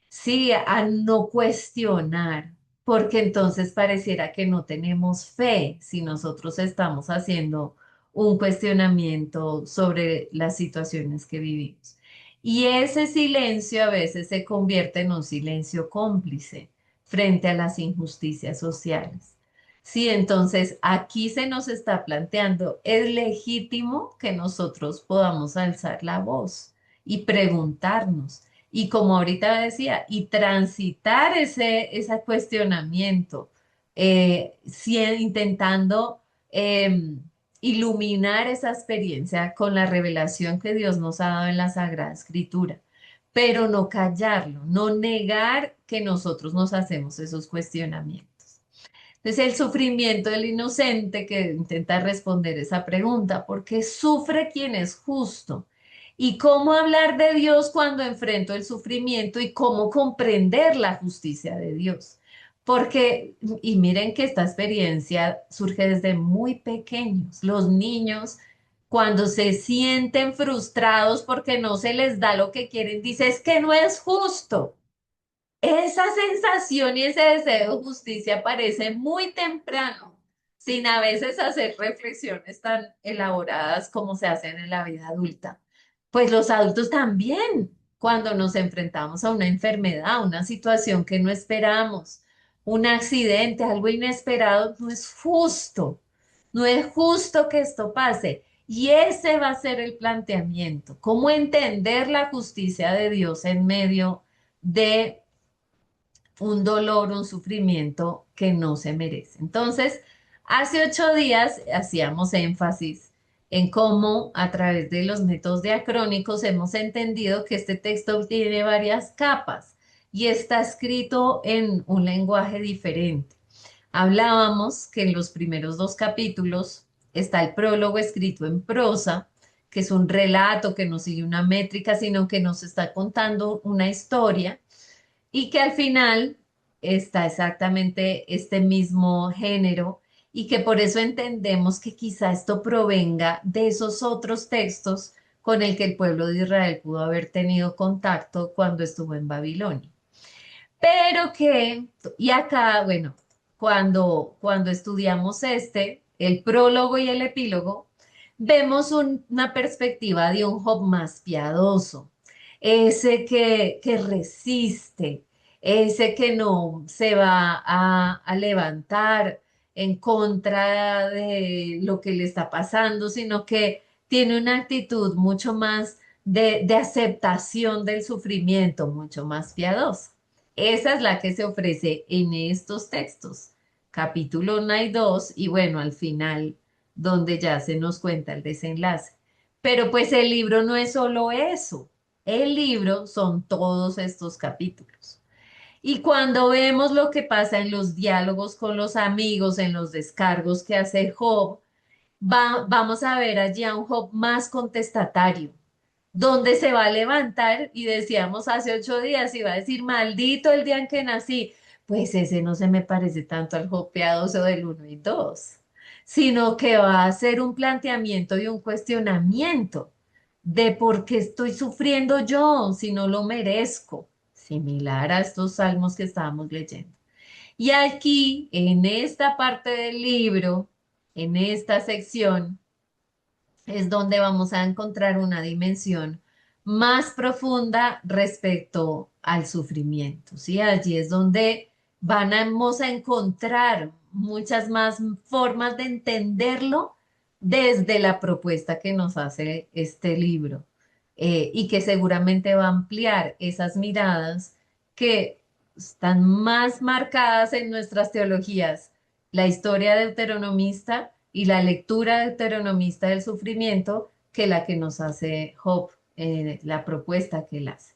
S1: Sí, a no cuestionar, porque entonces pareciera que no tenemos fe si nosotros estamos haciendo un cuestionamiento sobre las situaciones que vivimos. Y ese silencio a veces se convierte en un silencio cómplice frente a las injusticias sociales. Sí, entonces aquí se nos está planteando, es legítimo que nosotros podamos alzar la voz y preguntarnos. Y como ahorita decía, y transitar ese cuestionamiento, intentando iluminar esa experiencia con la revelación que Dios nos ha dado en la Sagrada Escritura, pero no callarlo, no negar que nosotros nos hacemos esos cuestionamientos. Entonces, el sufrimiento del inocente que intenta responder esa pregunta, ¿por qué sufre quien es justo? y cómo hablar de Dios cuando enfrento el sufrimiento y cómo comprender la justicia de Dios. Porque, y miren que esta experiencia surge desde muy pequeños. Los niños, cuando se sienten frustrados porque no se les da lo que quieren, dicen, es que no es justo. Esa sensación y ese deseo de justicia aparece muy temprano, sin a veces hacer reflexiones tan elaboradas como se hacen en la vida adulta. Pues los adultos también, cuando nos enfrentamos a una enfermedad, una situación que no esperamos, un accidente, algo inesperado, no es justo, no es justo que esto pase. Y ese va a ser el planteamiento, cómo entender la justicia de Dios en medio de un dolor, un sufrimiento que no se merece. Entonces, hace 8 días hacíamos énfasis en cómo a través de los métodos diacrónicos hemos entendido que este texto tiene varias capas y está escrito en un lenguaje diferente. Hablábamos que en los primeros 2 capítulos está el prólogo escrito en prosa, que es un relato que no sigue una métrica, sino que nos está contando una historia y que al final está exactamente este mismo género y que por eso entendemos que quizá esto provenga de esos otros textos con el que el pueblo de Israel pudo haber tenido contacto cuando estuvo en Babilonia. Pero que, y acá, bueno, cuando estudiamos el prólogo y el epílogo, vemos una perspectiva de un Job más piadoso, ese que resiste, ese que no se va a levantar en contra de lo que le está pasando, sino que tiene una actitud mucho más de aceptación del sufrimiento, mucho más piadosa. Esa es la que se ofrece en estos textos, capítulo 1 y 2, y bueno, al final, donde ya se nos cuenta el desenlace. Pero pues el libro no es solo eso, el libro son todos estos capítulos. Y cuando vemos lo que pasa en los diálogos con los amigos, en los descargos que hace Job, vamos a ver allí a un Job más contestatario, donde se va a levantar y decíamos hace 8 días y va a decir, maldito el día en que nací. Pues ese no se me parece tanto al Job piadoso del 1 y 2, sino que va a hacer un planteamiento y un cuestionamiento de por qué estoy sufriendo yo si no lo merezco, similar a estos salmos que estábamos leyendo. Y aquí, en esta parte del libro, en esta sección, es donde vamos a encontrar una dimensión más profunda respecto al sufrimiento, ¿sí? Allí es donde vamos a encontrar muchas más formas de entenderlo desde la propuesta que nos hace este libro, y que seguramente va a ampliar esas miradas que están más marcadas en nuestras teologías, la historia deuteronomista y la lectura deuteronomista del sufrimiento, que la que nos hace Job, la propuesta que él hace.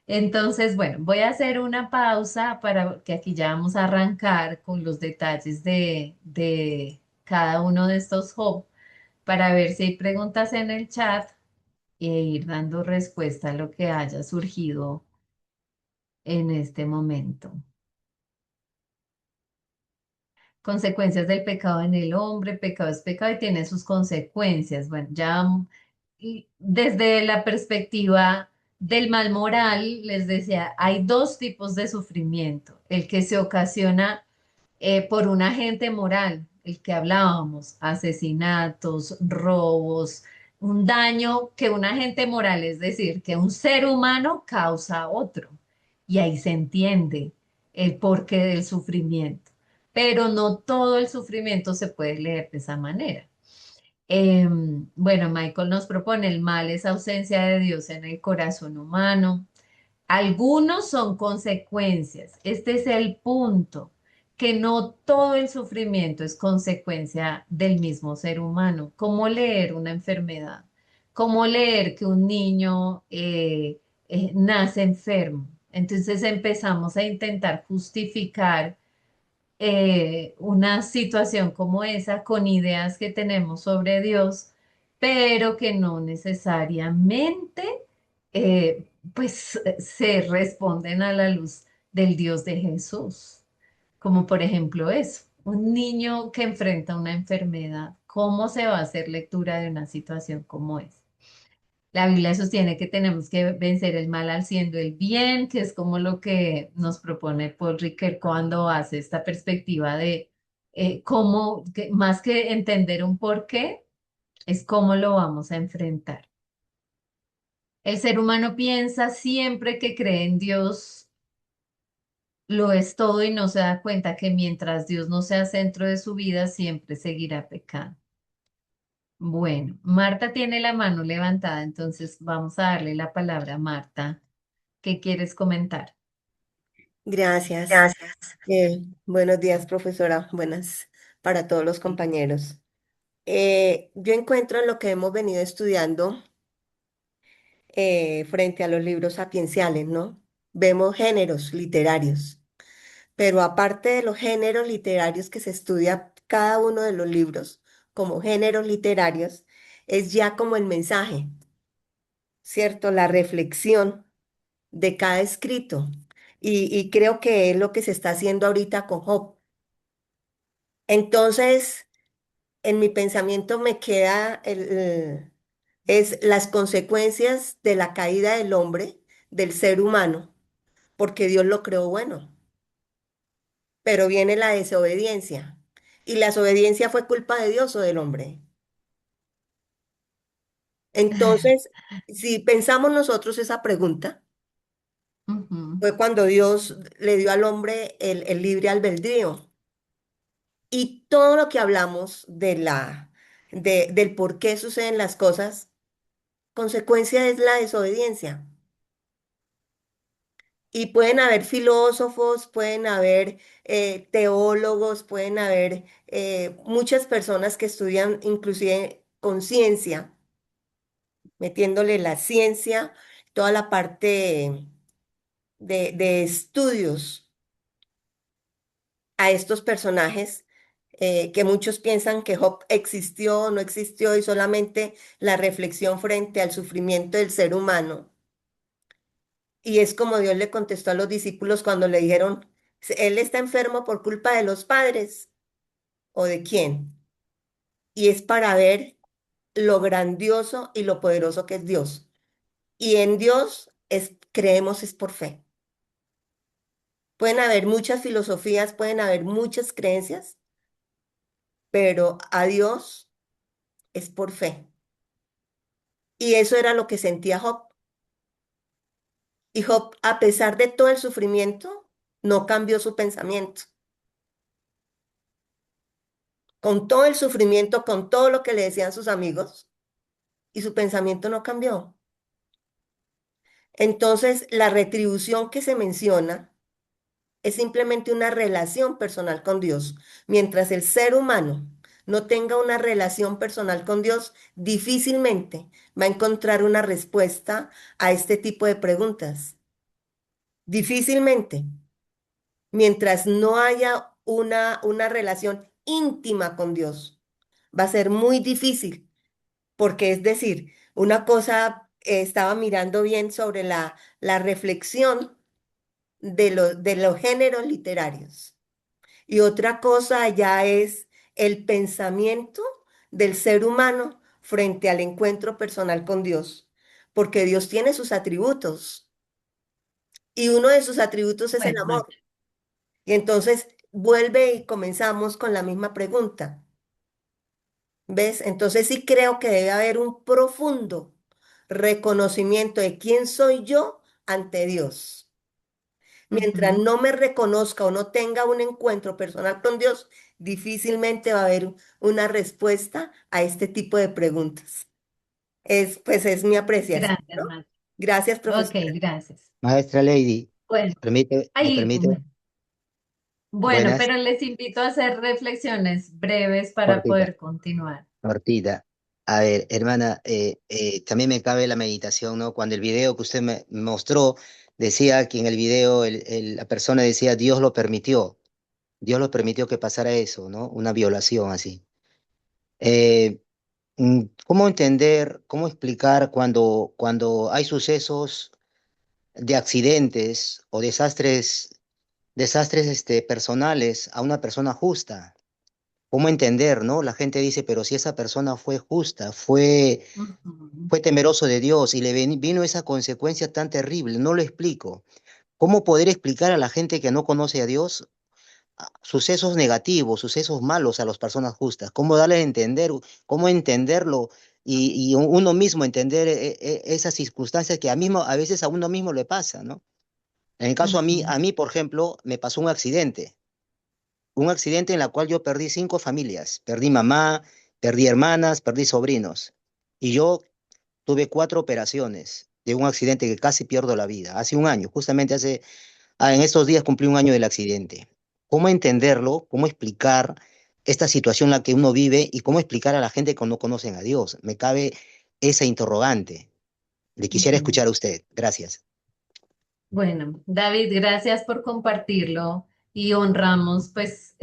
S1: Entonces, bueno, voy a hacer una pausa para que aquí ya vamos a arrancar con los detalles de cada uno de estos Job, para ver si hay preguntas en el chat e ir dando respuesta a lo que haya surgido en este momento. Consecuencias del pecado en el hombre, pecado es pecado y tiene sus consecuencias. Bueno, ya y desde la perspectiva del mal moral, les decía, hay 2 tipos de sufrimiento, el que se ocasiona por un agente moral, el que hablábamos, asesinatos, robos, un daño que un agente moral, es decir, que un ser humano causa a otro. Y ahí se entiende el porqué del sufrimiento. Pero no todo el sufrimiento se puede leer de esa manera. Bueno, Michael nos propone el mal es ausencia de Dios en el corazón humano. Algunos son consecuencias. Este es el punto, que no todo el sufrimiento es consecuencia del mismo ser humano. ¿Cómo leer una enfermedad? ¿Cómo leer que un niño nace enfermo? Entonces empezamos a intentar justificar una situación como esa con ideas que tenemos sobre Dios, pero que no necesariamente se responden a la luz del Dios de Jesús. Como por ejemplo eso, un niño que enfrenta una enfermedad, ¿cómo se va a hacer lectura de una situación como esa? La Biblia sostiene que tenemos que vencer el mal haciendo el bien, que es como lo que nos propone Paul Ricoeur cuando hace esta perspectiva de cómo, más que entender un porqué, es cómo lo vamos a enfrentar. El ser humano piensa siempre que cree en Dios, lo es todo y no se da cuenta que mientras Dios no sea centro de su vida, siempre seguirá pecando. Bueno, Marta tiene la mano levantada, entonces vamos a darle la palabra a Marta. ¿Qué quieres comentar?
S4: Gracias.
S1: Gracias.
S4: Buenos días, profesora. Buenas para todos los compañeros. Yo encuentro en lo que hemos venido estudiando frente a los libros sapienciales, ¿no? Vemos géneros literarios, pero aparte de los géneros literarios que se estudia cada uno de los libros como géneros literarios, es ya como el mensaje, ¿cierto? La reflexión de cada escrito. Y creo que es lo que se está haciendo ahorita con Job. Entonces, en mi pensamiento me queda es las consecuencias de la caída del hombre, del ser humano, porque Dios lo creó bueno, pero viene la desobediencia. ¿Y la desobediencia fue culpa de Dios o del hombre? Entonces, si pensamos nosotros esa pregunta,
S1: Ujú.
S4: fue cuando Dios le dio al hombre el libre albedrío. Y todo lo que hablamos del por qué suceden las cosas, consecuencia es la desobediencia. Y pueden haber filósofos, pueden haber teólogos, pueden haber muchas personas que estudian inclusive conciencia, metiéndole la ciencia, toda la parte de estudios a estos personajes que muchos piensan que Job existió o no existió y solamente la reflexión frente al sufrimiento del ser humano. Y es como Dios le contestó a los discípulos cuando le dijeron, él está enfermo por culpa de los padres o de quién. Y es para ver lo grandioso y lo poderoso que es Dios. Y en Dios creemos es por fe. Pueden haber muchas filosofías, pueden haber muchas creencias, pero a Dios es por fe. Y eso era lo que sentía Job. Y Job, a pesar de todo el sufrimiento, no cambió su pensamiento. Con todo el sufrimiento, con todo lo que le decían sus amigos, y su pensamiento no cambió. Entonces, la retribución que se menciona es simplemente una relación personal con Dios. Mientras el ser humano no tenga una relación personal con Dios, difícilmente va a encontrar una respuesta a este tipo de preguntas. Difícilmente. Mientras no haya una relación íntima con Dios, va a ser muy difícil, porque es decir, una cosa estaba mirando bien sobre la reflexión de los géneros literarios y otra cosa ya es el pensamiento del ser humano frente al encuentro personal con Dios, porque Dios tiene sus atributos y uno de sus atributos es el
S1: Bueno,
S4: amor.
S1: Marta.
S4: Y entonces vuelve y comenzamos con la misma pregunta. ¿Ves? Entonces sí creo que debe haber un profundo reconocimiento de quién soy yo ante Dios. Mientras
S1: Ujú.
S4: no me reconozca o no tenga un encuentro personal con Dios, difícilmente va a haber una respuesta a este tipo de preguntas. Pues es mi apreciación,
S1: Gracias,
S4: ¿no?
S1: Marta.
S4: Gracias,
S1: Ok,
S4: profesora.
S1: gracias.
S5: Maestra Lady,
S1: Bueno,
S5: me
S1: ahí,
S5: permite,
S1: bueno,
S5: buenas,
S1: pero les invito a hacer reflexiones breves para
S5: cortita,
S1: poder continuar.
S5: cortita. A ver, hermana, también me cabe la meditación, ¿no? Cuando el video que usted me mostró decía que en el video la persona decía Dios lo permitió que pasara eso, ¿no? Una violación así. Eh, ¿Cómo entender, cómo explicar cuando hay sucesos de accidentes o desastres personales a una persona justa? ¿Cómo entender, no? La gente dice, pero si esa persona fue justa,
S1: Ujú,
S5: fue temeroso de Dios y vino esa consecuencia tan terrible, no lo explico. ¿Cómo poder explicar a la gente que no conoce a Dios sucesos negativos, sucesos malos a las personas justas? ¿Cómo darle a entender, cómo entenderlo y uno mismo entender esas circunstancias que a veces a uno mismo le pasa, ¿no? En el caso
S1: ujú.
S5: a mí, por ejemplo, me pasó un accidente en el cual yo perdí 5 familias, perdí mamá, perdí hermanas, perdí sobrinos, y yo tuve 4 operaciones de un accidente que casi pierdo la vida, hace un año, justamente en estos días cumplí un año del accidente. ¿Cómo entenderlo? ¿Cómo explicar esta situación en la que uno vive y cómo explicar a la gente que no conocen a Dios? Me cabe esa interrogante. Le quisiera
S1: Ujú.
S5: escuchar a usted. Gracias.
S1: Bueno, David, gracias por compartirlo y honramos pues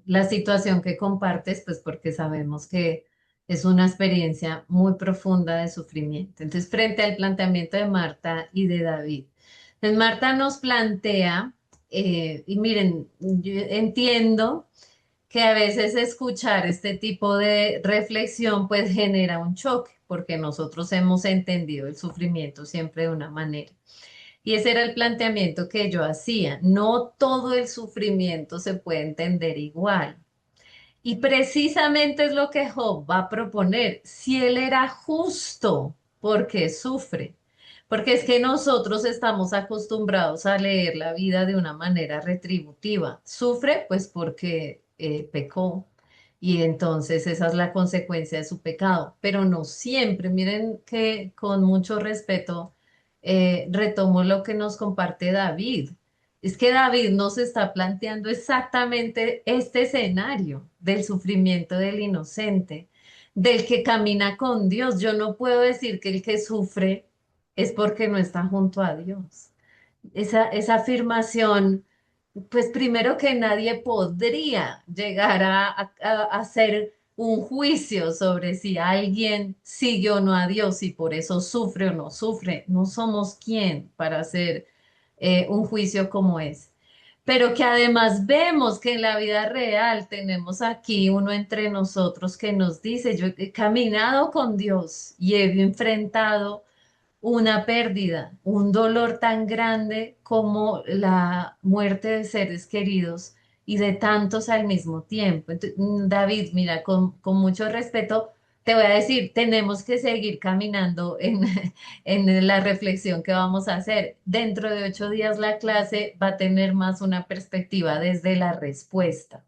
S1: la situación que compartes, pues porque sabemos que es una experiencia muy profunda de sufrimiento. Entonces, frente al planteamiento de Marta y de David, pues Marta nos plantea, y miren, yo entiendo que a veces escuchar este tipo de reflexión pues genera un choque, porque nosotros hemos entendido el sufrimiento siempre de una manera. Y ese era el planteamiento que yo hacía. No todo el sufrimiento se puede entender igual. Y precisamente es lo que Job va a proponer. Si él era justo, ¿por qué sufre? Porque es que nosotros estamos acostumbrados a leer la vida de una manera retributiva. Sufre pues porque pecó y entonces esa es la consecuencia de su pecado. Pero no siempre. Miren que con mucho respeto retomo lo que nos comparte David. Es que David nos está planteando exactamente este escenario del sufrimiento del inocente, del que camina con Dios. Yo no puedo decir que el que sufre es porque no está junto a Dios. Esa afirmación, pues primero que nadie podría llegar a hacer un juicio sobre si alguien sigue o no a Dios y por eso sufre o no sufre. No somos quien para hacer un juicio como ese. Pero que además vemos que en la vida real tenemos aquí uno entre nosotros que nos dice, yo he caminado con Dios y he enfrentado una pérdida, un dolor tan grande como la muerte de seres queridos y de tantos al mismo tiempo. David, mira, con mucho respeto, te voy a decir, tenemos que seguir caminando en la reflexión que vamos a hacer. Dentro de 8 días la clase va a tener más una perspectiva desde la respuesta.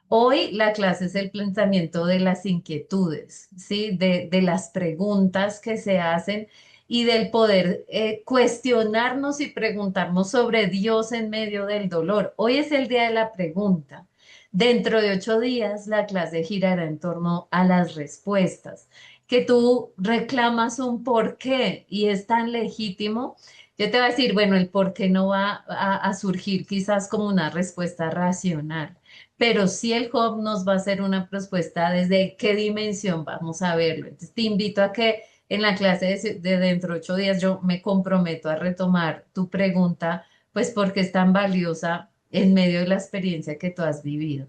S1: Hoy la clase es el planteamiento de las inquietudes, ¿sí? De las preguntas que se hacen y del poder cuestionarnos y preguntarnos sobre Dios en medio del dolor. Hoy es el día de la pregunta. Dentro de 8 días la clase girará en torno a las respuestas, que tú reclamas un por qué y es tan legítimo. Yo te voy a decir, bueno, el por qué no va a surgir quizás como una respuesta racional, pero sí el Job nos va a hacer una propuesta desde qué dimensión vamos a verlo. Entonces, te invito a que en la clase de dentro de 8 días yo me comprometo a retomar tu pregunta, pues porque es tan valiosa en medio de la experiencia que tú has vivido.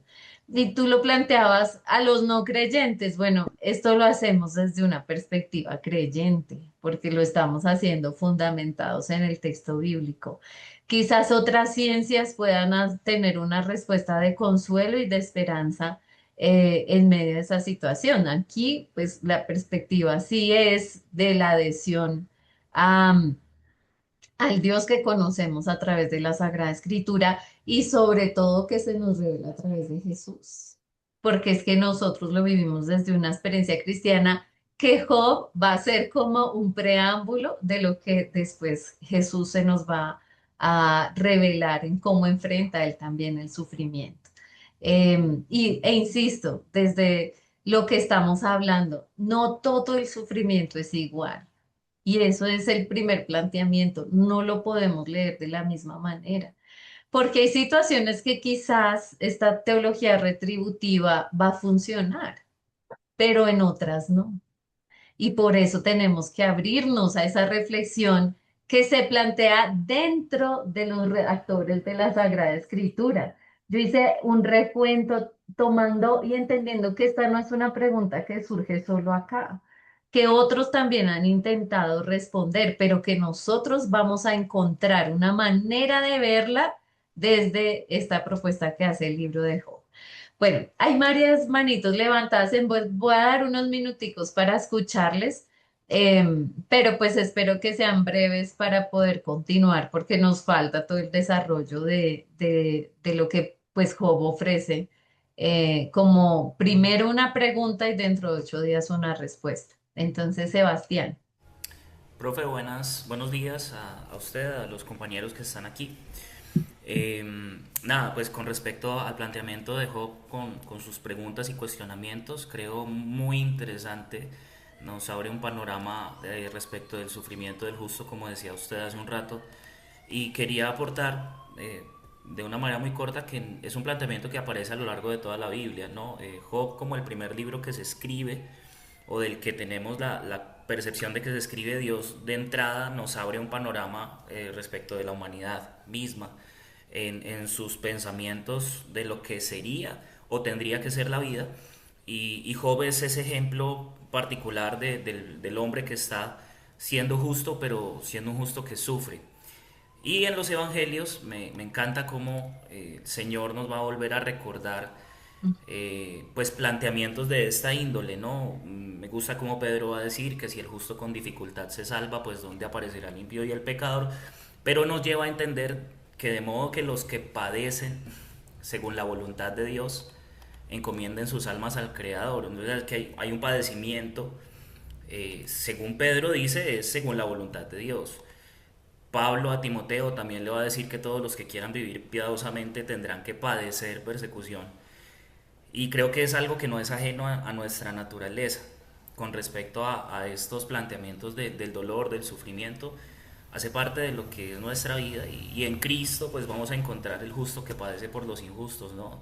S1: Y tú lo planteabas a los no creyentes. Bueno, esto lo hacemos desde una perspectiva creyente, porque lo estamos haciendo fundamentados en el texto bíblico. Quizás otras ciencias puedan tener una respuesta de consuelo y de esperanza en medio de esa situación. Aquí, pues la perspectiva sí es de la adhesión a, al Dios que conocemos a través de la Sagrada Escritura y sobre todo que se nos revela a través de Jesús. Porque es que nosotros lo vivimos desde una experiencia cristiana que Job va a ser como un preámbulo de lo que después Jesús se nos va a revelar en cómo enfrenta él también el sufrimiento. E insisto, desde lo que estamos hablando, no todo el sufrimiento es igual. Y eso es el primer planteamiento. No lo podemos leer de la misma manera, porque hay situaciones que quizás esta teología retributiva va a funcionar. pero en otras no. Y por eso tenemos que abrirnos a esa reflexión que se plantea dentro de los redactores de la Sagrada Escritura. Yo hice un recuento tomando y entendiendo que esta no es una pregunta que surge solo acá, que otros también han intentado responder, pero que nosotros vamos a encontrar una manera de verla desde esta propuesta que hace el libro de Job. Bueno, hay varias manitos levantadas. Voy a dar unos minuticos para escucharles, pero pues espero que sean breves para poder continuar, porque nos falta todo el desarrollo de lo que pues Job ofrece, como primero una pregunta y dentro de 8 días una respuesta. Entonces, Sebastián.
S6: Profe, buenos días a usted, a los compañeros que están aquí. Nada, pues con respecto al planteamiento de Job con sus preguntas y cuestionamientos, creo muy interesante. Nos abre un panorama respecto del sufrimiento del justo, como decía usted hace un rato. Y quería aportar de una manera muy corta que es un planteamiento que aparece a lo largo de toda la Biblia, ¿no? Job como el primer libro que se escribe o del que tenemos la percepción de que se escribe Dios de entrada, nos abre un panorama respecto de la humanidad misma, en sus pensamientos de lo que sería o tendría que ser la vida. Y Job es ese ejemplo particular del hombre que está siendo justo, pero siendo un justo que sufre. Y en los evangelios me encanta cómo el Señor nos va a volver a recordar pues planteamientos de esta índole, ¿no? Me gusta cómo Pedro va a decir que si el justo con dificultad se salva, pues dónde aparecerá el impío y el pecador, pero nos lleva a entender que de modo que los que padecen según la voluntad de Dios encomienden sus almas al Creador. Entonces que hay un padecimiento, según Pedro dice, es según la voluntad de Dios. Pablo a Timoteo también le va a decir que todos los que quieran vivir piadosamente tendrán que padecer persecución. Y creo que es algo que no es ajeno a nuestra naturaleza con respecto a estos planteamientos del dolor, del sufrimiento. Hace parte de lo que es nuestra vida y en Cristo pues vamos a encontrar el justo que padece por los injustos, ¿no?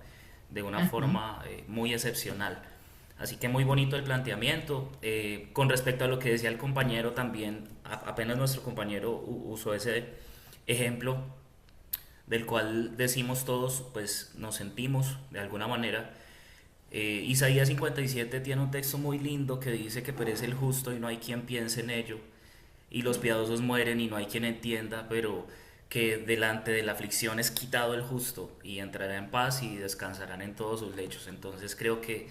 S6: De una
S1: Ajá.
S6: forma muy excepcional. Así que muy bonito el planteamiento. Con respecto a lo que decía el compañero también, apenas nuestro compañero usó ese ejemplo del cual decimos todos, pues nos sentimos de alguna manera. Isaías 57 tiene un texto muy lindo que dice que perece el justo y no hay quien piense en ello, y los piadosos mueren y no hay quien entienda, pero que delante de la aflicción es quitado el justo y entrará en paz y descansarán en todos sus lechos. Entonces creo que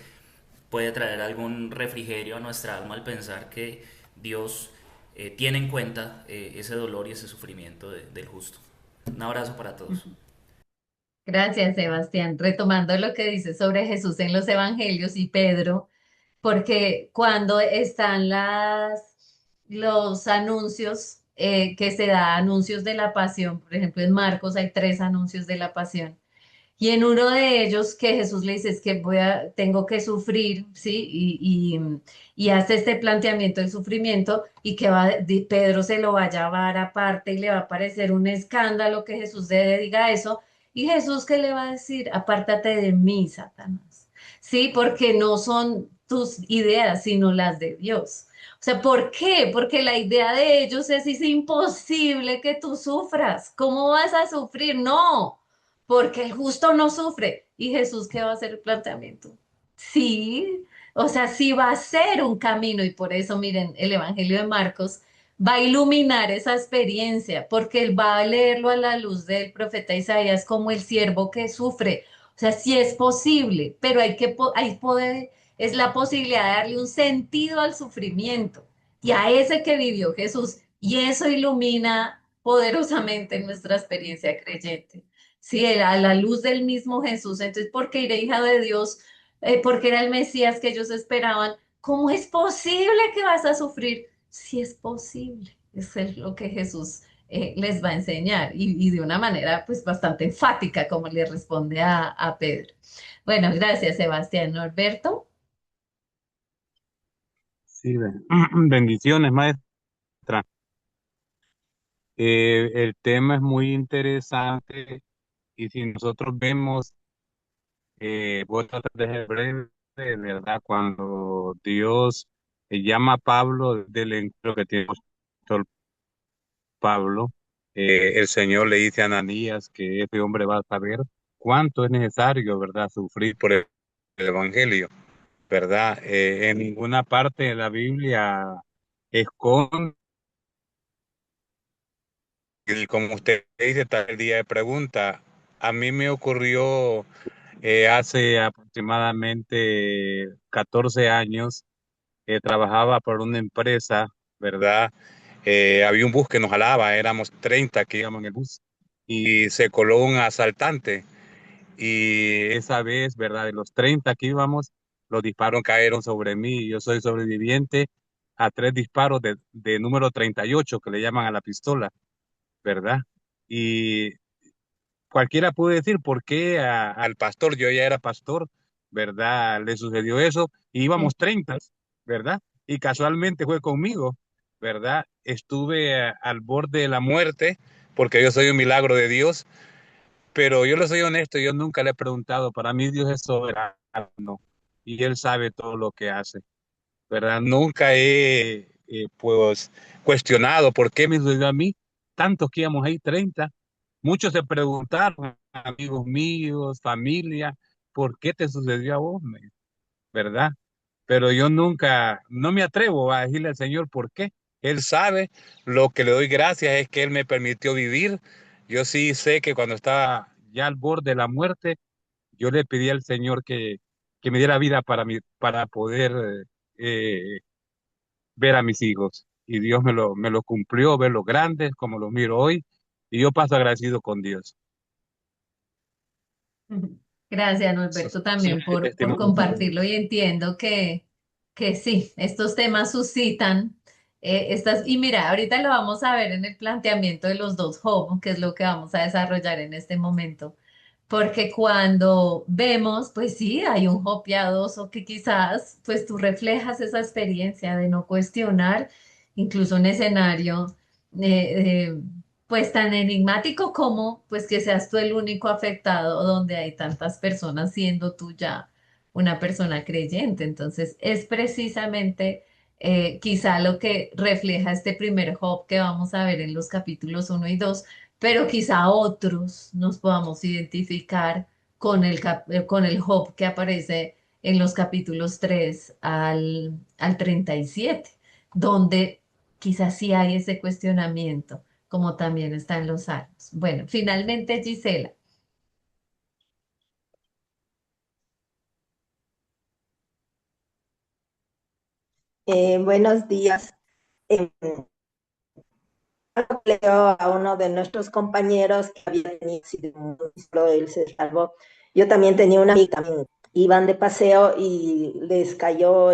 S6: puede traer algún refrigerio a nuestra alma al pensar que Dios tiene en cuenta ese dolor y ese sufrimiento del justo. Un abrazo para todos.
S1: Gracias, Sebastián. Retomando lo que dice sobre Jesús en los evangelios y Pedro, porque cuando están los anuncios que se da, anuncios de la pasión, por ejemplo, en Marcos hay 3 anuncios de la pasión, y en uno de ellos que Jesús le dice es que tengo que sufrir, ¿sí? Y hace este planteamiento del sufrimiento y que Pedro se lo va a llevar aparte y le va a parecer un escándalo que Jesús le diga eso. Y Jesús, ¿qué le va a decir? Apártate de mí, Satanás. Sí, porque no son tus ideas, sino las de Dios. O sea, ¿por qué? Porque la idea de ellos es imposible que tú sufras. ¿Cómo vas a sufrir? No, porque el justo no sufre. ¿Y Jesús qué va a hacer el planteamiento? Sí, o sea, sí va a ser un camino y por eso, miren, el Evangelio de Marcos va a iluminar esa experiencia, porque él va a leerlo a la luz del profeta Isaías como el siervo que sufre. O sea, sí es posible, pero hay poder, es la posibilidad de darle un sentido al sufrimiento y a ese que vivió Jesús. Y eso ilumina poderosamente nuestra experiencia creyente. Sí, a la luz del mismo Jesús. Entonces, ¿por qué era hija de Dios? Porque era el Mesías que ellos esperaban. ¿Cómo es posible que vas a sufrir? Sí es posible. Eso es lo que Jesús les va a enseñar y de una manera pues bastante enfática como le responde a Pedro. Bueno, gracias Sebastián. Norberto.
S7: Sí, bendiciones, maestra. El tema es muy interesante y si nosotros vemos, voy a tratar de ser breve, de verdad, cuando Dios llama a Pablo del encuentro que tiene con el apóstol Pablo, el Señor le dice a Ananías que ese hombre va a saber cuánto es necesario, ¿verdad?, sufrir por el Evangelio, ¿verdad? En ninguna parte de la Biblia esconde, y como usted dice, está el día de pregunta. A mí me ocurrió hace aproximadamente 14 años. Trabajaba por una empresa, ¿verdad? Había un bus que nos jalaba, éramos 30 que íbamos en el bus, y se coló un asaltante. Y esa vez, ¿verdad? De los 30 que íbamos, los disparos cayeron sobre mí. Yo soy sobreviviente a 3 disparos de número 38 que le llaman a la pistola, ¿verdad? Y cualquiera puede decir por qué al pastor, yo ya era pastor, ¿verdad? Le sucedió eso, y íbamos 30, ¿verdad? Y casualmente fue conmigo, ¿verdad? Estuve al borde de la muerte, porque yo soy un milagro de Dios, pero yo le soy honesto, yo nunca le he preguntado, para mí Dios es soberano, y Él sabe todo lo que hace, ¿verdad? Nunca he, pues, cuestionado por qué me sucedió a mí, tantos que íbamos ahí, 30. Muchos se preguntaron, amigos míos, familia, ¿por qué te sucedió a vos, verdad? Pero yo nunca, no me atrevo a decirle al Señor por qué. Él sabe, lo que le doy gracias es que Él me permitió vivir. Yo sí sé que cuando estaba ya al borde de la muerte, yo le pedí al Señor que me diera vida para poder ver a mis hijos. Y Dios me lo cumplió, ver los grandes como los miro hoy. Y yo paso agradecido con Dios.
S1: Ujú. Gracias,
S7: Eso
S1: Norberto,
S7: es
S1: también
S7: mi
S1: por
S7: testimonio.
S1: compartirlo y entiendo que sí, estos temas suscitan estas, y mira, ahorita lo vamos a ver en el planteamiento de los dos Job, que es lo que vamos a desarrollar en este momento, porque cuando vemos, pues sí, hay un Job piadoso que quizás, pues tú reflejas esa experiencia de no cuestionar, incluso un escenario. Pues tan enigmático como pues que seas tú el único afectado donde hay tantas personas siendo tú ya una persona creyente. Entonces es precisamente quizá lo que refleja este primer Job que vamos a ver en los capítulos 1 y 2, pero quizá otros nos podamos identificar con el Job que aparece en los capítulos 3 al 37, donde quizás sí hay ese cuestionamiento como también está en los Salmos. Bueno, finalmente Gisela.
S8: Buenos días. Leo a uno de nuestros compañeros que había tenido un solo él se salvó. Yo también tenía una amiga, también iban de paseo y les cayó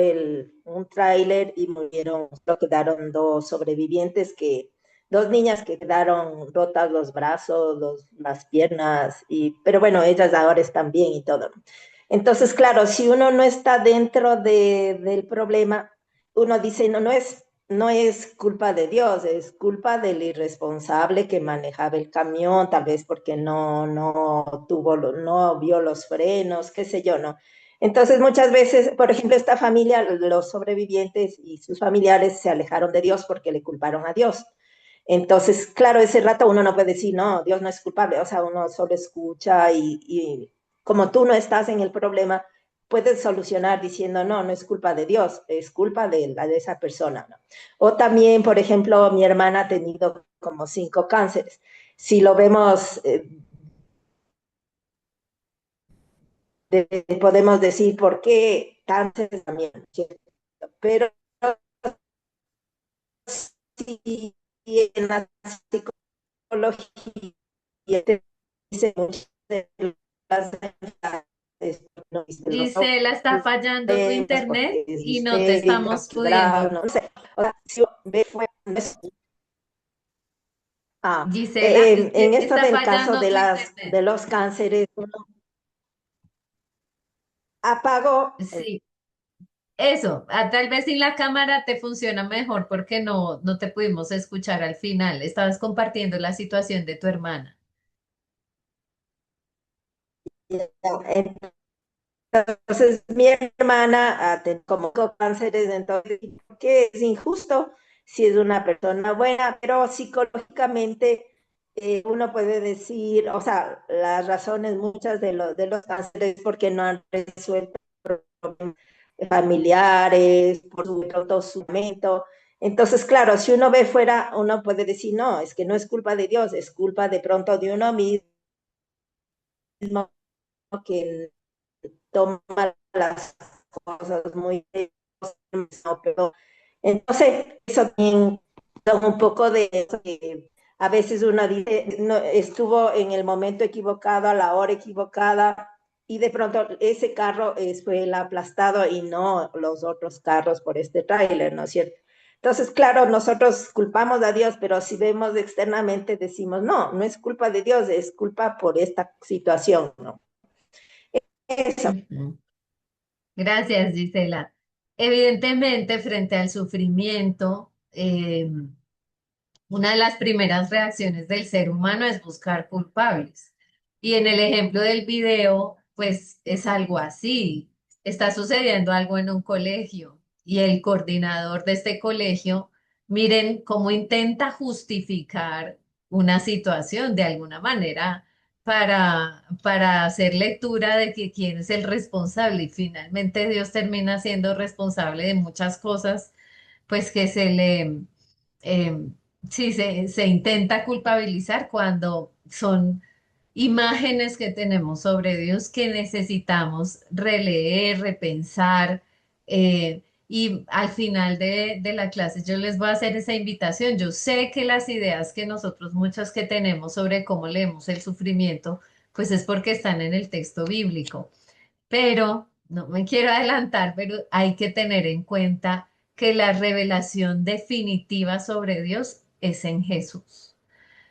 S8: un tráiler y murieron, solo quedaron dos sobrevivientes, dos niñas que quedaron rotas los brazos, las piernas, pero bueno, ellas ahora están bien y todo. Entonces, claro, si uno no está dentro del problema, uno dice, no es culpa de Dios, es culpa del irresponsable que manejaba el camión, tal vez porque no vio los frenos, qué sé yo, ¿no? Entonces, muchas veces, por ejemplo, esta familia, los sobrevivientes y sus familiares se alejaron de Dios porque le culparon a Dios. Entonces, claro, ese rato uno no puede decir, no, Dios no es culpable, o sea, uno solo escucha y como tú no estás en el problema, puedes solucionar diciendo, no, no es culpa de Dios, es culpa de esa persona, ¿no? O también, por ejemplo, mi hermana ha tenido como 5 cánceres. Si lo vemos, podemos decir por qué cáncer también, ¿cierto? Pero si en la psicología te dice muchas de las enfermedades, no dice los
S1: Gisela, está fallando tu
S8: problemas
S1: internet
S8: porque es
S1: y no te
S8: histérica,
S1: estamos
S8: que es grave,
S1: pudiendo.
S8: no sé. O sea, si ve fue
S1: Gisela,
S8: en esto
S1: está
S8: del caso
S1: fallando
S8: de
S1: tu internet.
S8: de los cánceres, uno apagó.
S1: Sí, eso, tal vez sin la cámara te funciona mejor porque no te pudimos escuchar al final. Estabas compartiendo la situación de tu hermana.
S8: Entonces, Entonces, mi hermana tenido como cánceres, entonces, ¿por qué es injusto si es una persona buena? Pero psicológicamente uno puede decir, o sea, las razones muchas de los cánceres porque no han resuelto problemas familiares, por su autosufrimiento. Entonces, claro, si uno ve fuera, uno puede decir, no, es que no es culpa de Dios, es culpa de pronto de uno mismo que toma las cosas muy no, pero entonces eso también da un poco de eso que a veces uno dice no, estuvo en el momento equivocado a la hora equivocada y de pronto ese carro fue el aplastado y no los otros carros por este tráiler, ¿no es cierto? Entonces, claro, nosotros culpamos a Dios, pero si vemos externamente decimos, no, no es culpa de Dios, es culpa por esta situación, ¿no? Eso.
S1: Ujú. Gracias, Gisela. Evidentemente, frente al sufrimiento, una de las primeras reacciones del ser humano es buscar culpables. Y en el ejemplo del video, pues es algo así. Está sucediendo algo en un colegio y el coordinador de este colegio, miren cómo intenta justificar una situación de alguna manera para hacer lectura de que quién es el responsable. Y finalmente Dios termina siendo responsable de muchas cosas, pues que eh, sí, se intenta culpabilizar cuando son imágenes que tenemos sobre Dios que necesitamos releer, repensar. Y al final de la clase yo les voy a hacer esa invitación. Yo sé que las ideas que nosotros muchas que tenemos sobre cómo leemos el sufrimiento, pues es porque están en el texto bíblico, pero no me quiero adelantar, pero hay que tener en cuenta que la revelación definitiva sobre Dios es en Jesús.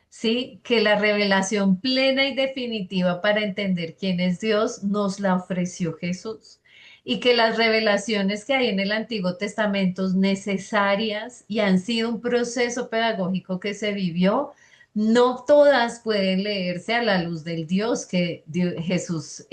S1: Sí, que la revelación plena y definitiva para entender quién es Dios nos la ofreció Jesús. Y que las revelaciones que hay en el Antiguo Testamento necesarias y han sido un proceso pedagógico que se vivió, no todas pueden leerse a la luz del Dios que Jesús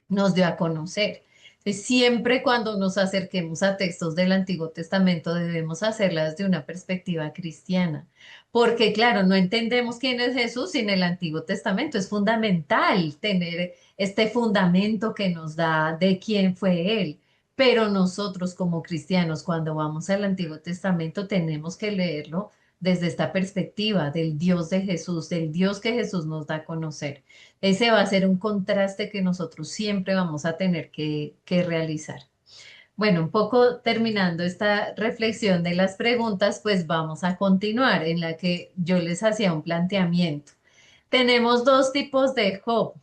S1: nos dio a conocer. Entonces, siempre cuando nos acerquemos a textos del Antiguo Testamento debemos hacerlas de una perspectiva cristiana, porque claro, no entendemos quién es Jesús sin el Antiguo Testamento. Es fundamental tener este fundamento que nos da de quién fue Él. Pero nosotros como cristianos, cuando vamos al Antiguo Testamento, tenemos que leerlo desde esta perspectiva del Dios de Jesús, del Dios que Jesús nos da a conocer. Ese va a ser un contraste que nosotros siempre vamos a tener que realizar. Bueno, un poco terminando esta reflexión de las preguntas, pues vamos a continuar en la que yo les hacía un planteamiento. Tenemos dos tipos de Job.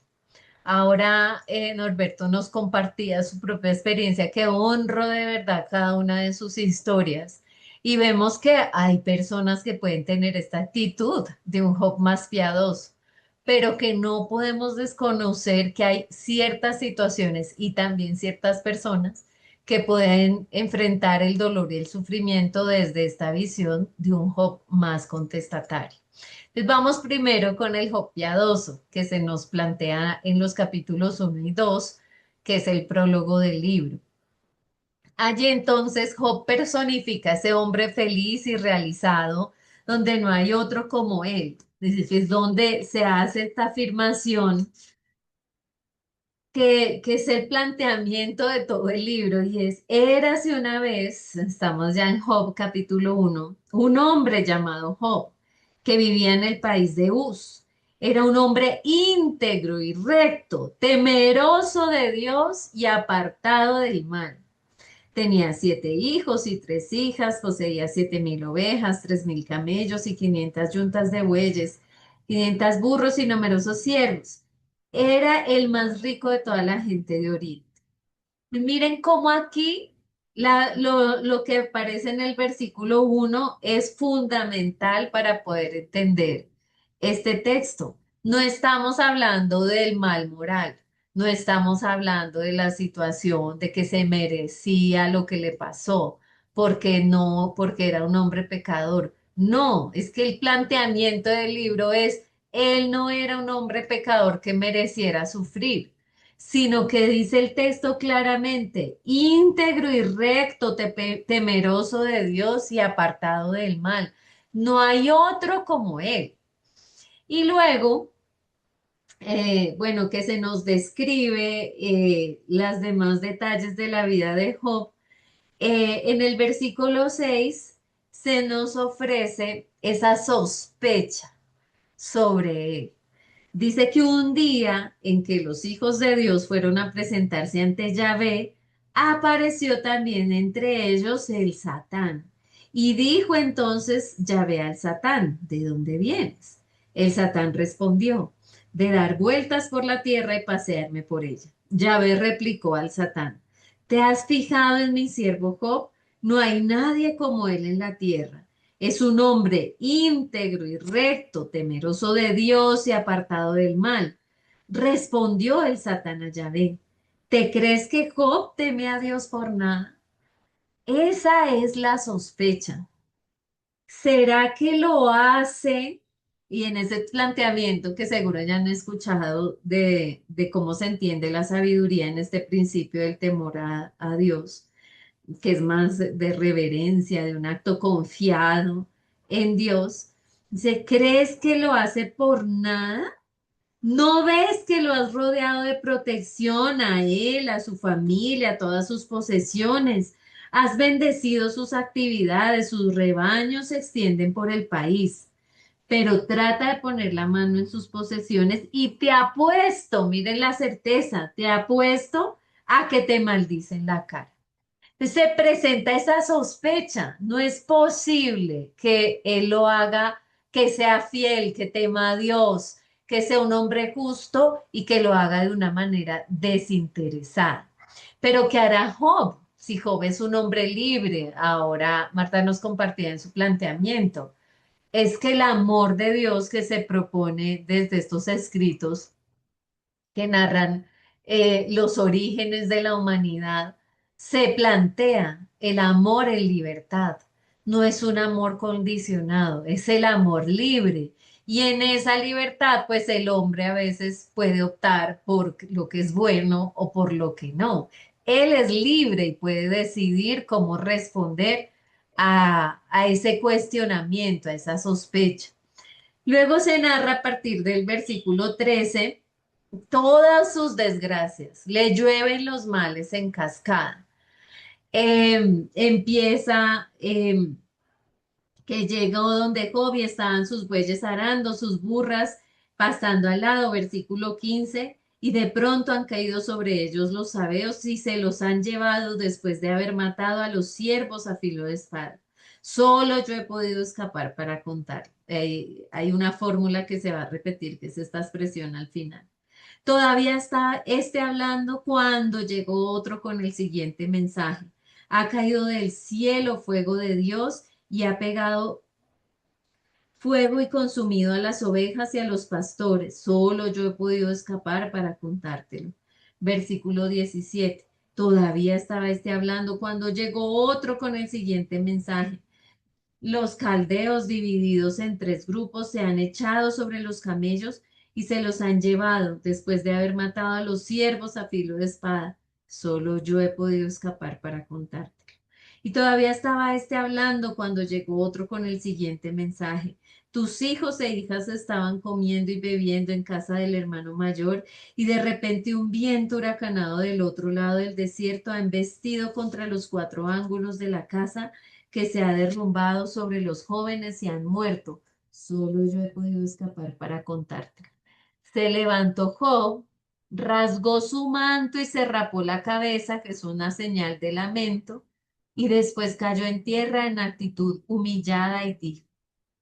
S1: Ahora Norberto nos compartía su propia experiencia, que honro de verdad cada una de sus historias. Y vemos que hay personas que pueden tener esta actitud de un Job más piadoso, pero que no podemos desconocer que hay ciertas situaciones y también ciertas personas que pueden enfrentar el dolor y el sufrimiento desde esta visión de un Job más contestatario. Entonces vamos primero con el Job piadoso, que se nos plantea en los capítulos 1 y 2, que es el prólogo del libro. Allí entonces Job personifica ese hombre feliz y realizado, donde no hay otro como él. Es decir, es donde se hace esta afirmación que es el planteamiento de todo el libro y es, érase una vez, estamos ya en Job capítulo 1, un hombre llamado Job que vivía en el país de Uz. Era un hombre íntegro y recto, temeroso de Dios y apartado del mal. Tenía 7 hijos y 3 hijas, poseía 7.000 ovejas, 3.000 camellos y 500 yuntas de bueyes, 500 burros y numerosos siervos. Era el más rico de toda la gente de Oriente. Miren cómo aquí lo que aparece en el versículo 1 es fundamental para poder entender este texto. No estamos hablando del mal moral, no estamos hablando de la situación de que se merecía lo que le pasó, porque no, porque era un hombre pecador. No, es que el planteamiento del libro es, él no era un hombre pecador que mereciera sufrir, sino que dice el texto claramente, íntegro y recto, temeroso de Dios y apartado del mal. No hay otro como él. Y luego, bueno, que se nos describe las demás detalles de la vida de Job. En el versículo 6 se nos ofrece esa sospecha sobre él. Dice que un día en que los hijos de Dios fueron a presentarse ante Yahvé, apareció también entre ellos el Satán. Y dijo entonces Yahvé al Satán, ¿de dónde vienes? El Satán respondió, de dar vueltas por la tierra y pasearme por ella. Yahvé replicó al Satán, ¿te has fijado en mi siervo Job? No hay nadie como él en la tierra. Es un hombre íntegro y recto, temeroso de Dios y apartado del mal. Respondió el Satán a Yahvé, ¿te crees que Job teme a Dios por nada? Esa es la sospecha. ¿Será que lo hace? Y en ese planteamiento que seguro ya han escuchado de cómo se entiende la sabiduría en este principio del temor a Dios, que es más de reverencia, de un acto confiado en Dios. Dice, ¿crees que lo hace por nada? ¿No ves que lo has rodeado de protección a él, a su familia, a todas sus posesiones? Has bendecido sus actividades, sus rebaños se extienden por el país, pero trata de poner la mano en sus posesiones y te apuesto, miren la certeza, te apuesto a que te maldicen la cara. Se presenta esa sospecha. No es posible que él lo haga, que sea fiel, que tema a Dios, que sea un hombre justo y que lo haga de una manera desinteresada. Pero ¿qué hará Job? Si Job es un hombre libre, ahora Marta nos compartía en su planteamiento, es que el amor de Dios que se propone desde estos escritos que narran los orígenes de la humanidad, se plantea el amor en libertad. No es un amor condicionado, es el amor libre. Y en esa libertad, pues el hombre a veces puede optar por lo que es bueno o por lo que no. Él es libre y puede decidir cómo responder a ese cuestionamiento, a esa sospecha. Luego se narra a partir del versículo 13 todas sus desgracias, le llueven los males en cascada. Empieza que llegó donde Job y estaban sus bueyes arando, sus burras pastando al lado, versículo 15, y de pronto han caído sobre ellos los sabeos y se los han llevado después de haber matado a los siervos a filo de espada. Solo yo he podido escapar para contar. Hay una fórmula que se va a repetir, que es esta expresión al final. Todavía está este hablando cuando llegó otro con el siguiente mensaje. Ha caído del cielo fuego de Dios y ha pegado fuego y consumido a las ovejas y a los pastores. Solo yo he podido escapar para contártelo. Versículo 17. Todavía estaba este hablando cuando llegó otro con el siguiente mensaje. Los caldeos divididos en tres grupos se han echado sobre los camellos y se los han llevado después de haber matado a los siervos a filo de espada. Solo yo he podido escapar para contártelo. Y todavía estaba este hablando cuando llegó otro con el siguiente mensaje. Tus hijos e hijas estaban comiendo y bebiendo en casa del hermano mayor y de repente un viento huracanado del otro lado del desierto ha embestido contra los cuatro ángulos de la casa que se ha derrumbado sobre los jóvenes y han muerto. Solo yo he podido escapar para contarte. Se levantó Job, rasgó su manto y se rapó la cabeza, que es una señal de lamento, y después cayó en tierra en actitud humillada y dijo,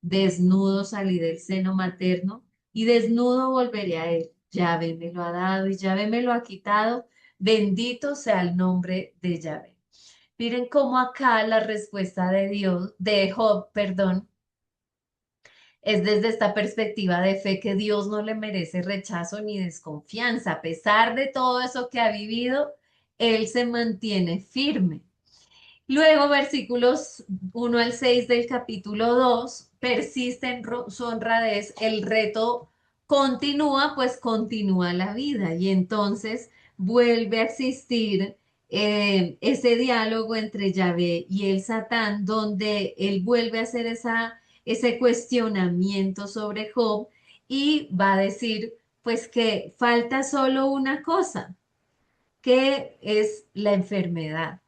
S1: desnudo salí del seno materno y desnudo volveré a él. Yahvé me lo ha dado y Yahvé me lo ha quitado. Bendito sea el nombre de Yahvé. Miren cómo acá la respuesta de Dios, de Job, perdón, es desde esta perspectiva de fe que Dios no le merece rechazo ni desconfianza. A pesar de todo eso que ha vivido, él se mantiene firme. Luego, versículos 1 al 6 del capítulo 2, persiste en su honradez, el reto continúa, pues continúa la vida. Y entonces vuelve a existir ese diálogo entre Yahvé y el Satán, donde él vuelve a hacer ese cuestionamiento sobre Job y va a decir, pues que falta solo una cosa, que es la enfermedad,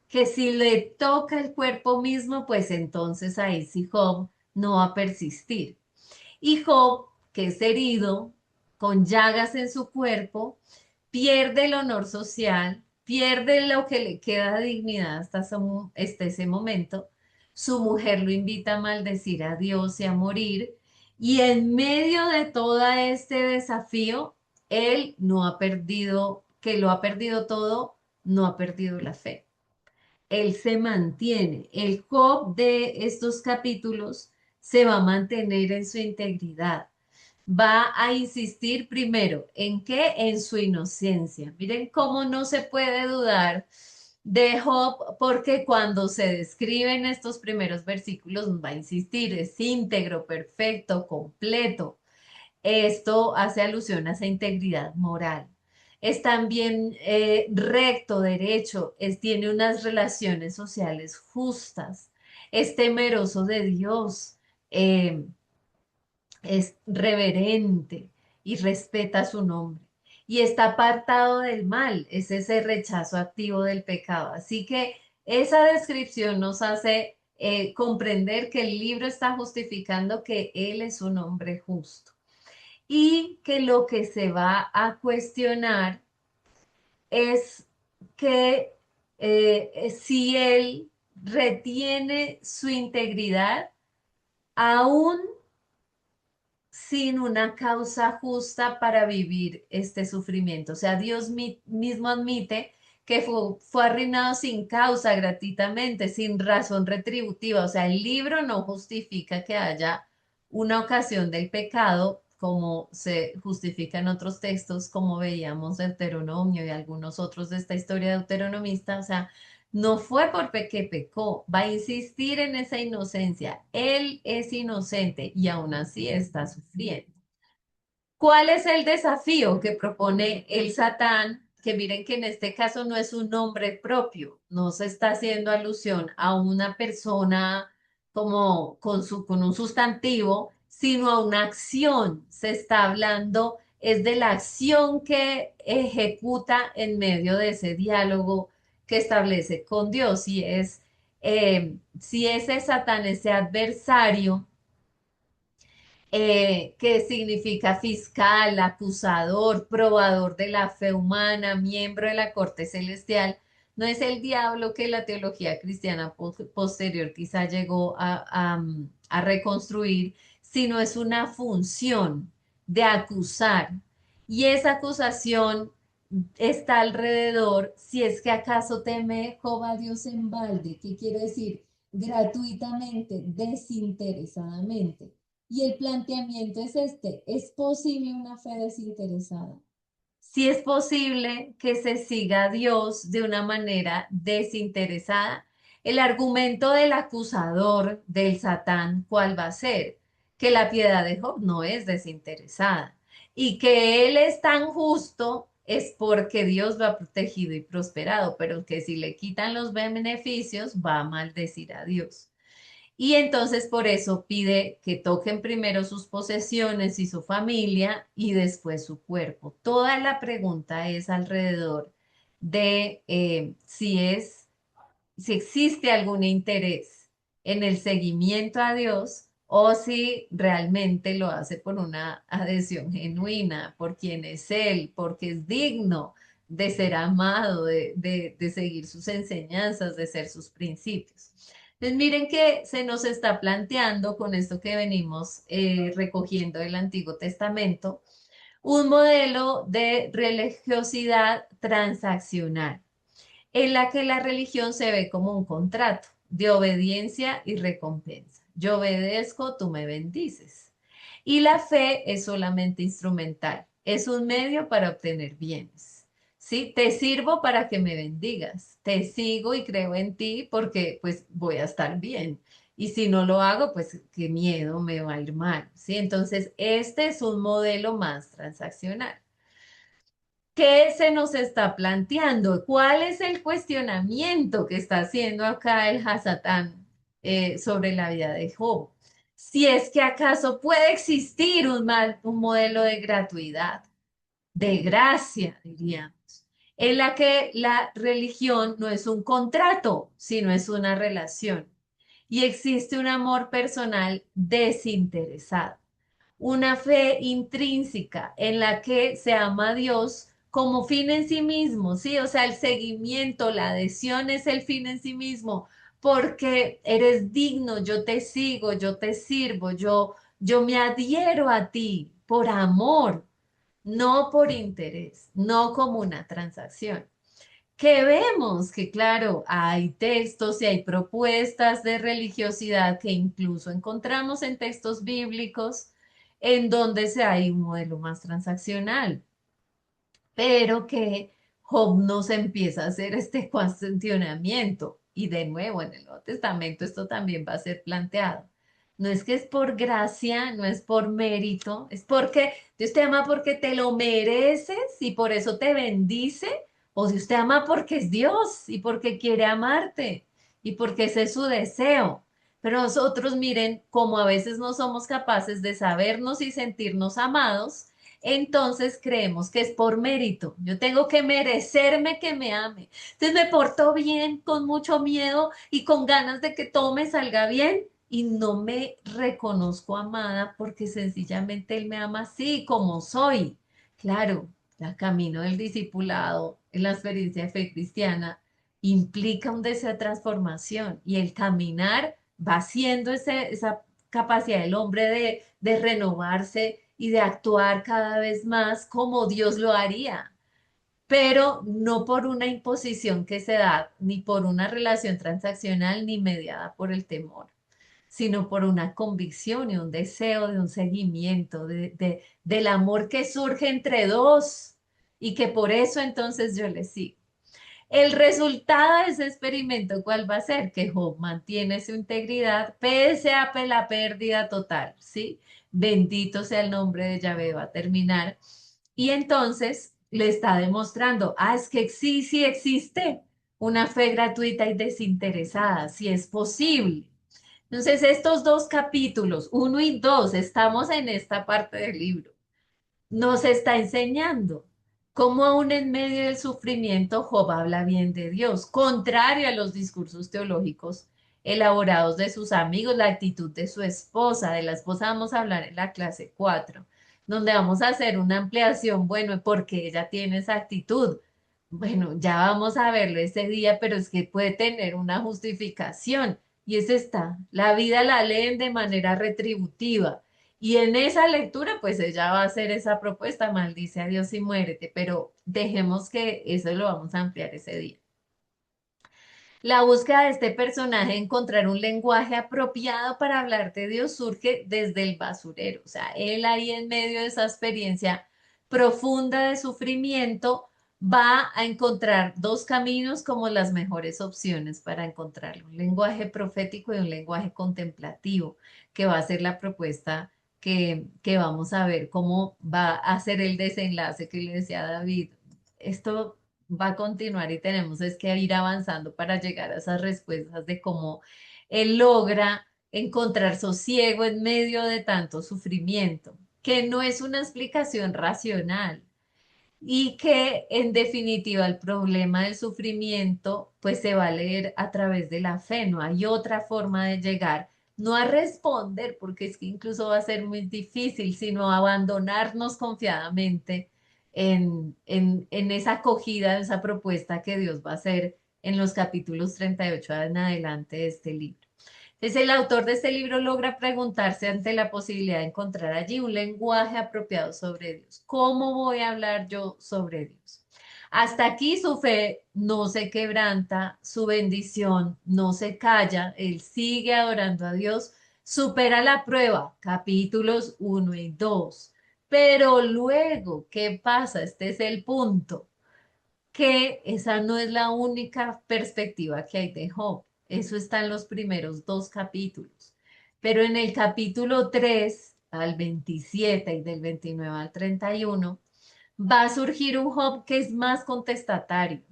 S1: que si le toca el cuerpo mismo, pues entonces ahí sí Job no va a persistir. Y Job, que es herido, con llagas en su cuerpo, pierde el honor social, pierde lo que le queda de dignidad hasta ese momento. Su mujer lo invita a maldecir a Dios y a morir. Y en medio de todo este desafío, él no ha perdido, que lo ha perdido todo, no ha perdido la fe. Él se mantiene. El Job de estos capítulos se va a mantener en su integridad. Va a insistir primero en qué, en su inocencia. Miren cómo no se puede dudar de Job, porque cuando se describen estos primeros versículos va a insistir, es íntegro, perfecto, completo. Esto hace alusión a esa integridad moral. Es también recto, derecho, tiene unas relaciones sociales justas, es temeroso de Dios, eh, es reverente y respeta su nombre. Y está apartado del mal, es ese rechazo activo del pecado. Así que esa descripción nos hace comprender que el libro está justificando que Él es un hombre justo y que lo que se va a cuestionar es que si él retiene su integridad aún sin una causa justa para vivir este sufrimiento. O sea, Dios mismo admite que fue arruinado sin causa, gratuitamente, sin razón retributiva. O sea, el libro no justifica que haya una ocasión del pecado, como se justifica en otros textos, como veíamos en Deuteronomio y algunos otros de esta historia deuteronomista. O sea, no fue porque pecó, va a insistir en esa inocencia. Él es inocente y aún así está sufriendo. ¿Cuál es el desafío que propone el Satán? Que miren que en este caso no es un nombre propio, no se está haciendo alusión a una persona como con un sustantivo, sino a una acción. Se está hablando es de la acción que ejecuta en medio de ese diálogo que establece con Dios. Si ese Satán, ese adversario, que significa fiscal, acusador, probador de la fe humana, miembro de la corte celestial. No es el diablo que la teología cristiana posterior quizá llegó a reconstruir, sino es una función de acusar. Y esa acusación está alrededor, si es que acaso teme Jehová Dios en balde, ¿qué quiere decir? Gratuitamente, desinteresadamente. Y el planteamiento es este, ¿es posible una fe desinteresada? Si es posible que se siga a Dios de una manera desinteresada. El argumento del acusador del Satán, ¿cuál va a ser? Que la piedad de Job no es desinteresada y que él es tan justo es porque Dios lo ha protegido y prosperado, pero que si le quitan los beneficios va a maldecir a Dios. Y entonces por eso pide que toquen primero sus posesiones y su familia y después su cuerpo. Toda la pregunta es alrededor de si existe algún interés en el seguimiento a Dios o si realmente lo hace por una adhesión genuina, por quien es Él, porque es digno de ser amado, de seguir sus enseñanzas, de ser sus principios. Entonces, miren que se nos está planteando con esto que venimos recogiendo del Antiguo Testamento, un modelo de religiosidad transaccional en la que la religión se ve como un contrato de obediencia y recompensa. Yo obedezco, tú me bendices. Y la fe es solamente instrumental, es un medio para obtener bienes. ¿Sí? Te sirvo para que me bendigas, te sigo y creo en ti porque pues voy a estar bien. Y si no lo hago, pues qué miedo, me va a ir mal. ¿Sí? Entonces, este es un modelo más transaccional. ¿Qué se nos está planteando? ¿Cuál es el cuestionamiento que está haciendo acá el Hasatán sobre la vida de Job? Si es que acaso puede existir un modelo de gratuidad, de gracia, diríamos, en la que la religión no es un contrato, sino es una relación. Y existe un amor personal desinteresado, una fe intrínseca en la que se ama a Dios como fin en sí mismo, ¿sí? O sea, el seguimiento, la adhesión es el fin en sí mismo, porque eres digno, yo te sigo, yo te sirvo, yo me adhiero a ti por amor, no por interés, no como una transacción. Que vemos que, claro, hay textos y hay propuestas de religiosidad que incluso encontramos en textos bíblicos en donde se hay un modelo más transaccional, pero que Job nos empieza a hacer este cuestionamiento. Y de nuevo, en el Nuevo Testamento esto también va a ser planteado. No es que es por gracia, no es por mérito, es porque Dios te ama porque te lo mereces y por eso te bendice, o Dios te ama porque es Dios y porque quiere amarte y porque ese es su deseo. Pero nosotros miren cómo a veces no somos capaces de sabernos y sentirnos amados, entonces creemos que es por mérito. Yo tengo que merecerme que me ame. Entonces me porto bien, con mucho miedo y con ganas de que todo me salga bien y no me reconozco amada porque sencillamente Él me ama así como soy. Claro, el camino del discipulado en la experiencia de fe cristiana implica un deseo de transformación y el caminar va siendo esa capacidad del hombre de renovarse y de actuar cada vez más como Dios lo haría, pero no por una imposición que se da, ni por una relación transaccional, ni mediada por el temor, sino por una convicción y un deseo de un seguimiento, del amor que surge entre dos y que por eso entonces yo le sigo. El resultado de ese experimento, ¿cuál va a ser? Que Job mantiene su integridad pese a la pérdida total, ¿sí? Bendito sea el nombre de Yahvé, va a terminar. Y entonces le está demostrando, es que sí, sí existe una fe gratuita y desinteresada, sí es posible. Entonces, estos dos capítulos, 1 y 2, estamos en esta parte del libro, nos está enseñando cómo aún en medio del sufrimiento Job habla bien de Dios, contrario a los discursos teológicos elaborados de sus amigos, la actitud de su esposa, de la esposa vamos a hablar en la clase 4, donde vamos a hacer una ampliación, bueno, porque ella tiene esa actitud. Bueno, ya vamos a verlo ese día, pero es que puede tener una justificación y es esta, la vida la leen de manera retributiva. Y en esa lectura, pues ella va a hacer esa propuesta, maldice a Dios y muérete, pero dejemos que eso lo vamos a ampliar ese día. La búsqueda de este personaje, encontrar un lenguaje apropiado para hablar de Dios, surge desde el basurero. O sea, él ahí en medio de esa experiencia profunda de sufrimiento va a encontrar dos caminos como las mejores opciones para encontrarlo. Un lenguaje profético y un lenguaje contemplativo, que va a ser la propuesta que vamos a ver cómo va a ser el desenlace que le decía David. Esto va a continuar y tenemos es que ir avanzando para llegar a esas respuestas de cómo él logra encontrar sosiego en medio de tanto sufrimiento, que no es una explicación racional y que en definitiva el problema del sufrimiento pues se va a leer a través de la fe, no hay otra forma de llegar, no a responder, porque es que incluso va a ser muy difícil, sino a abandonarnos confiadamente en esa acogida, en esa propuesta que Dios va a hacer en los capítulos 38 en adelante de este libro. Entonces, el autor de este libro logra preguntarse ante la posibilidad de encontrar allí un lenguaje apropiado sobre Dios. ¿Cómo voy a hablar yo sobre Dios? Hasta aquí su fe no se quebranta, su bendición no se calla, él sigue adorando a Dios, supera la prueba, capítulos 1 y 2. Pero luego, ¿qué pasa? Este es el punto, que esa no es la única perspectiva que hay de Job. Eso está en los primeros dos capítulos. Pero en el capítulo 3 al 27 y del 29 al 31, va a surgir un Job que es más contestatario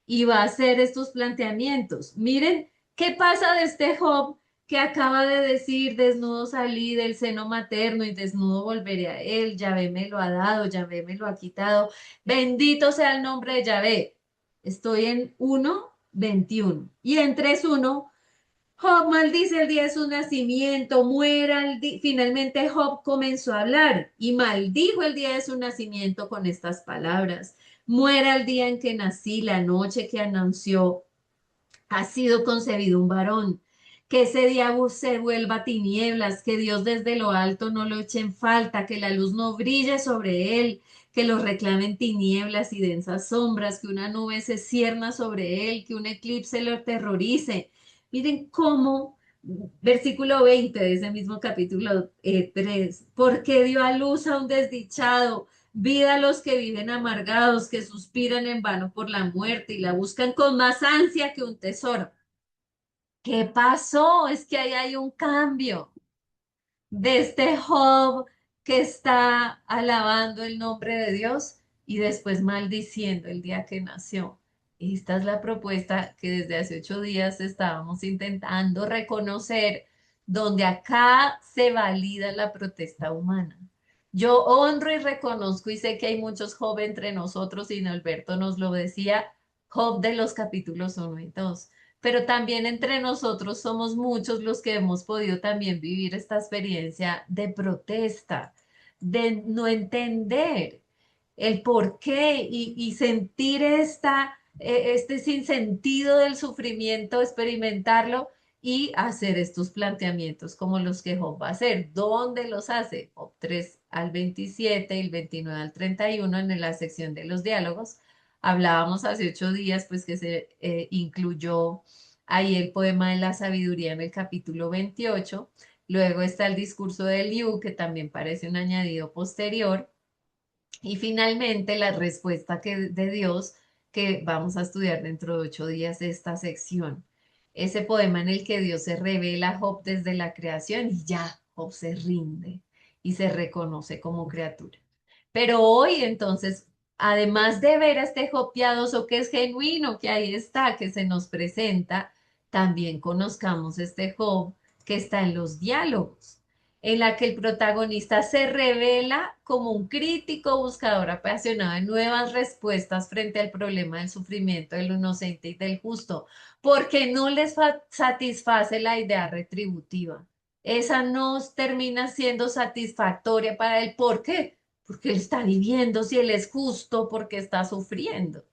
S1: y va a hacer estos planteamientos. Miren, ¿qué pasa de este Job que acaba de decir, desnudo salí del seno materno y desnudo volveré a él? Yahvé me lo ha dado, Yahvé me lo ha quitado. Bendito sea el nombre de Yahvé. Estoy en 1:21. Y en 3:1, Job maldice el día de su nacimiento, Finalmente Job comenzó a hablar y maldijo el día de su nacimiento con estas palabras. Muera el día en que nací, la noche que anunció, ha sido concebido un varón. Que ese día se vuelva tinieblas, que Dios desde lo alto no lo eche en falta, que la luz no brille sobre él, que lo reclamen tinieblas y densas sombras, que una nube se cierna sobre él, que un eclipse lo aterrorice. Miren cómo, versículo 20 de ese mismo capítulo 3, porque dio a luz a un desdichado, vida a los que viven amargados, que suspiran en vano por la muerte y la buscan con más ansia que un tesoro. ¿Qué pasó? Es que ahí hay un cambio de este Job que está alabando el nombre de Dios y después maldiciendo el día que nació. Esta es la propuesta que desde hace 8 días estábamos intentando reconocer, donde acá se valida la protesta humana. Yo honro y reconozco y sé que hay muchos Job entre nosotros, y Alberto nos lo decía, Job de los capítulos 1 y 2, pero también entre nosotros somos muchos los que hemos podido también vivir esta experiencia de protesta, de no entender el por qué y sentir este sinsentido del sufrimiento, experimentarlo y hacer estos planteamientos como los que Job va a hacer. ¿Dónde los hace? Job 3 al 27 y el 29 al 31 en la sección de los diálogos. Hablábamos hace 8 días, pues que se incluyó ahí el poema de la sabiduría en el capítulo 28. Luego está el discurso de Eliú, que también parece un añadido posterior. Y finalmente la respuesta de Dios, que vamos a estudiar dentro de 8 días de esta sección. Ese poema en el que Dios se revela a Job desde la creación y ya Job se rinde y se reconoce como criatura. Pero hoy entonces, además de ver a este Job piadoso que es genuino, que ahí está, que se nos presenta, también conozcamos este Job que está en los diálogos, en la que el protagonista se revela como un crítico buscador apasionado de nuevas respuestas frente al problema del sufrimiento del inocente y del justo, porque no les satisface la idea retributiva. Esa no termina siendo satisfactoria para él. ¿Por qué? Porque él está viviendo, si él es justo, porque está sufriendo.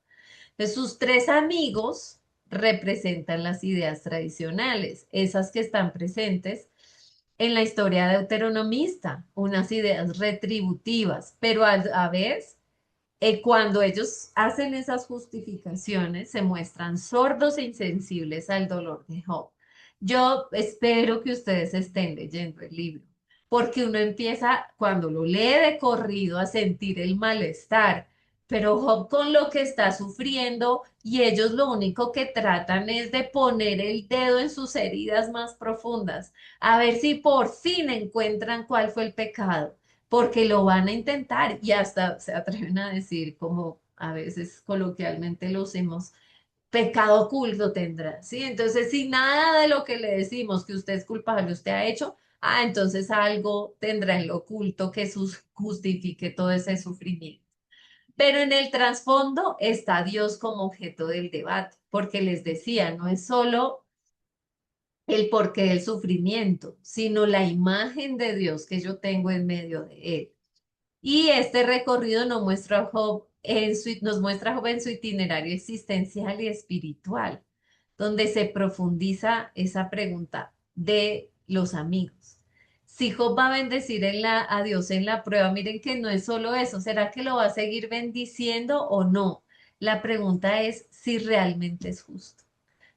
S1: Entonces, sus tres amigos representan las ideas tradicionales, esas que están presentes en la historia deuteronomista, unas ideas retributivas, pero a vez, cuando ellos hacen esas justificaciones, se muestran sordos e insensibles al dolor de Job. Yo espero que ustedes estén leyendo el libro, porque uno empieza, cuando lo lee de corrido, a sentir el malestar, pero Job con lo que está sufriendo y ellos lo único que tratan es de poner el dedo en sus heridas más profundas, a ver si por fin encuentran cuál fue el pecado, porque lo van a intentar y hasta se atreven a decir, como a veces coloquialmente lo hacemos, pecado oculto tendrá, ¿sí? Entonces, si nada de lo que le decimos que usted es culpable, usted ha hecho, entonces algo tendrá en lo oculto que justifique todo ese sufrimiento. Pero en el trasfondo está Dios como objeto del debate, porque les decía, no es solo el porqué del sufrimiento, sino la imagen de Dios que yo tengo en medio de él. Y este recorrido nos muestra a Job en su itinerario existencial y espiritual, donde se profundiza esa pregunta de los amigos. Si Job va a bendecir a Dios en la prueba, miren que no es solo eso, ¿será que lo va a seguir bendiciendo o no? La pregunta es si realmente es justo.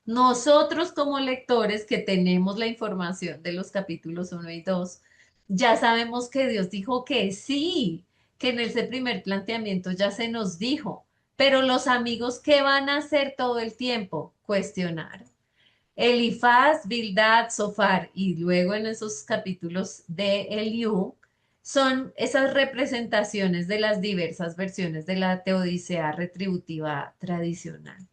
S1: Nosotros como lectores que tenemos la información de los capítulos 1 y 2, ya sabemos que Dios dijo que sí, que en ese primer planteamiento ya se nos dijo, pero los amigos, ¿qué van a hacer todo el tiempo? Cuestionar. Elifaz, Bildad, Sofar y luego en esos capítulos de Eliú, son esas representaciones de las diversas versiones de la teodicea retributiva tradicional.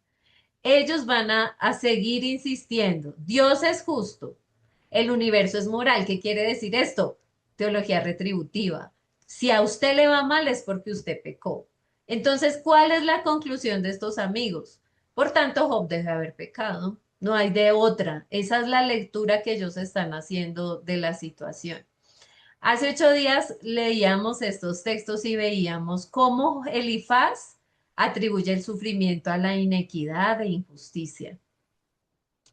S1: Ellos van a seguir insistiendo, Dios es justo, el universo es moral. ¿Qué quiere decir esto? Teología retributiva. Si a usted le va mal es porque usted pecó. Entonces, ¿cuál es la conclusión de estos amigos? Por tanto, Job debe haber pecado. No hay de otra. Esa es la lectura que ellos están haciendo de la situación. Hace 8 días leíamos estos textos y veíamos cómo Elifaz atribuye el sufrimiento a la inequidad e injusticia.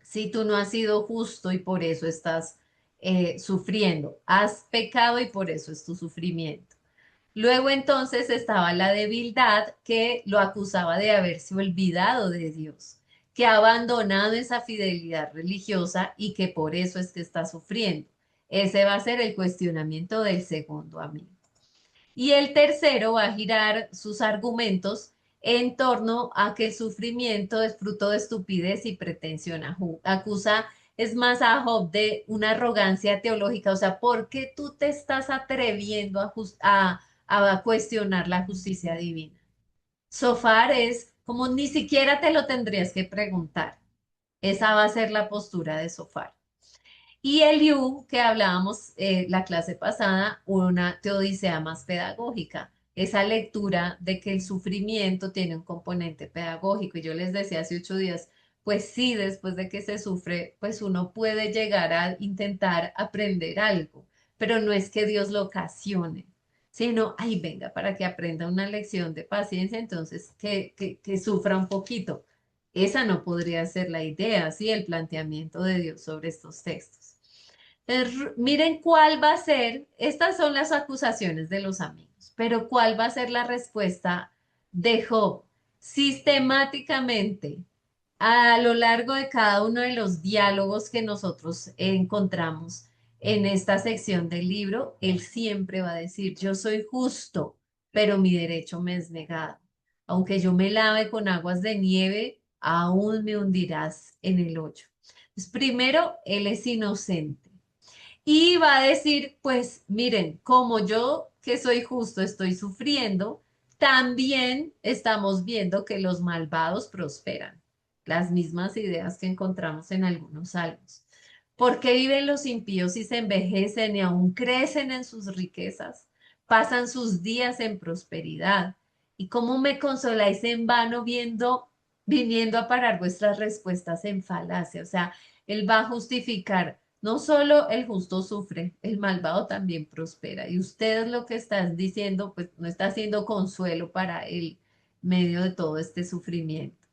S1: Si tú no has sido justo y por eso estás sufriendo, has pecado y por eso es tu sufrimiento. Luego entonces estaba la debilidad que lo acusaba de haberse olvidado de Dios, que ha abandonado esa fidelidad religiosa y que por eso es que está sufriendo. Ese va a ser el cuestionamiento del segundo amigo. Y el tercero va a girar sus argumentos en torno a que el sufrimiento es fruto de estupidez y pretensión. Acusa, es más, a Job de una arrogancia teológica. O sea, ¿por qué tú te estás atreviendo a cuestionar la justicia divina? Sofar es como ni siquiera te lo tendrías que preguntar. Esa va a ser la postura de Sofar. Y Eliú, que hablábamos la clase pasada, una teodicea más pedagógica, esa lectura de que el sufrimiento tiene un componente pedagógico. Y yo les decía hace 8 días, pues sí, después de que se sufre, pues uno puede llegar a intentar aprender algo, pero no es que Dios lo ocasione, sino, ay, venga, para que aprenda una lección de paciencia, entonces que sufra un poquito. Esa no podría ser la idea, ¿sí? El planteamiento de Dios sobre estos textos. Miren cuál va a ser, estas son las acusaciones de los amigos, pero cuál va a ser la respuesta de Job sistemáticamente a lo largo de cada uno de los diálogos que nosotros encontramos en esta sección del libro. Él siempre va a decir, yo soy justo, pero mi derecho me es negado. Aunque yo me lave con aguas de nieve, aún me hundirás en el hoyo. Entonces, primero, él es inocente. Y va a decir, pues miren, como yo que soy justo estoy sufriendo, también estamos viendo que los malvados prosperan. Las mismas ideas que encontramos en algunos salmos. ¿Por qué viven los impíos y se envejecen y aún crecen en sus riquezas? Pasan sus días en prosperidad. ¿Y cómo me consoláis en vano viniendo a parar vuestras respuestas en falacia? O sea, él va a justificar, no solo el justo sufre, el malvado también prospera. Y ustedes lo que están diciendo, pues no está haciendo consuelo para el medio de todo este sufrimiento.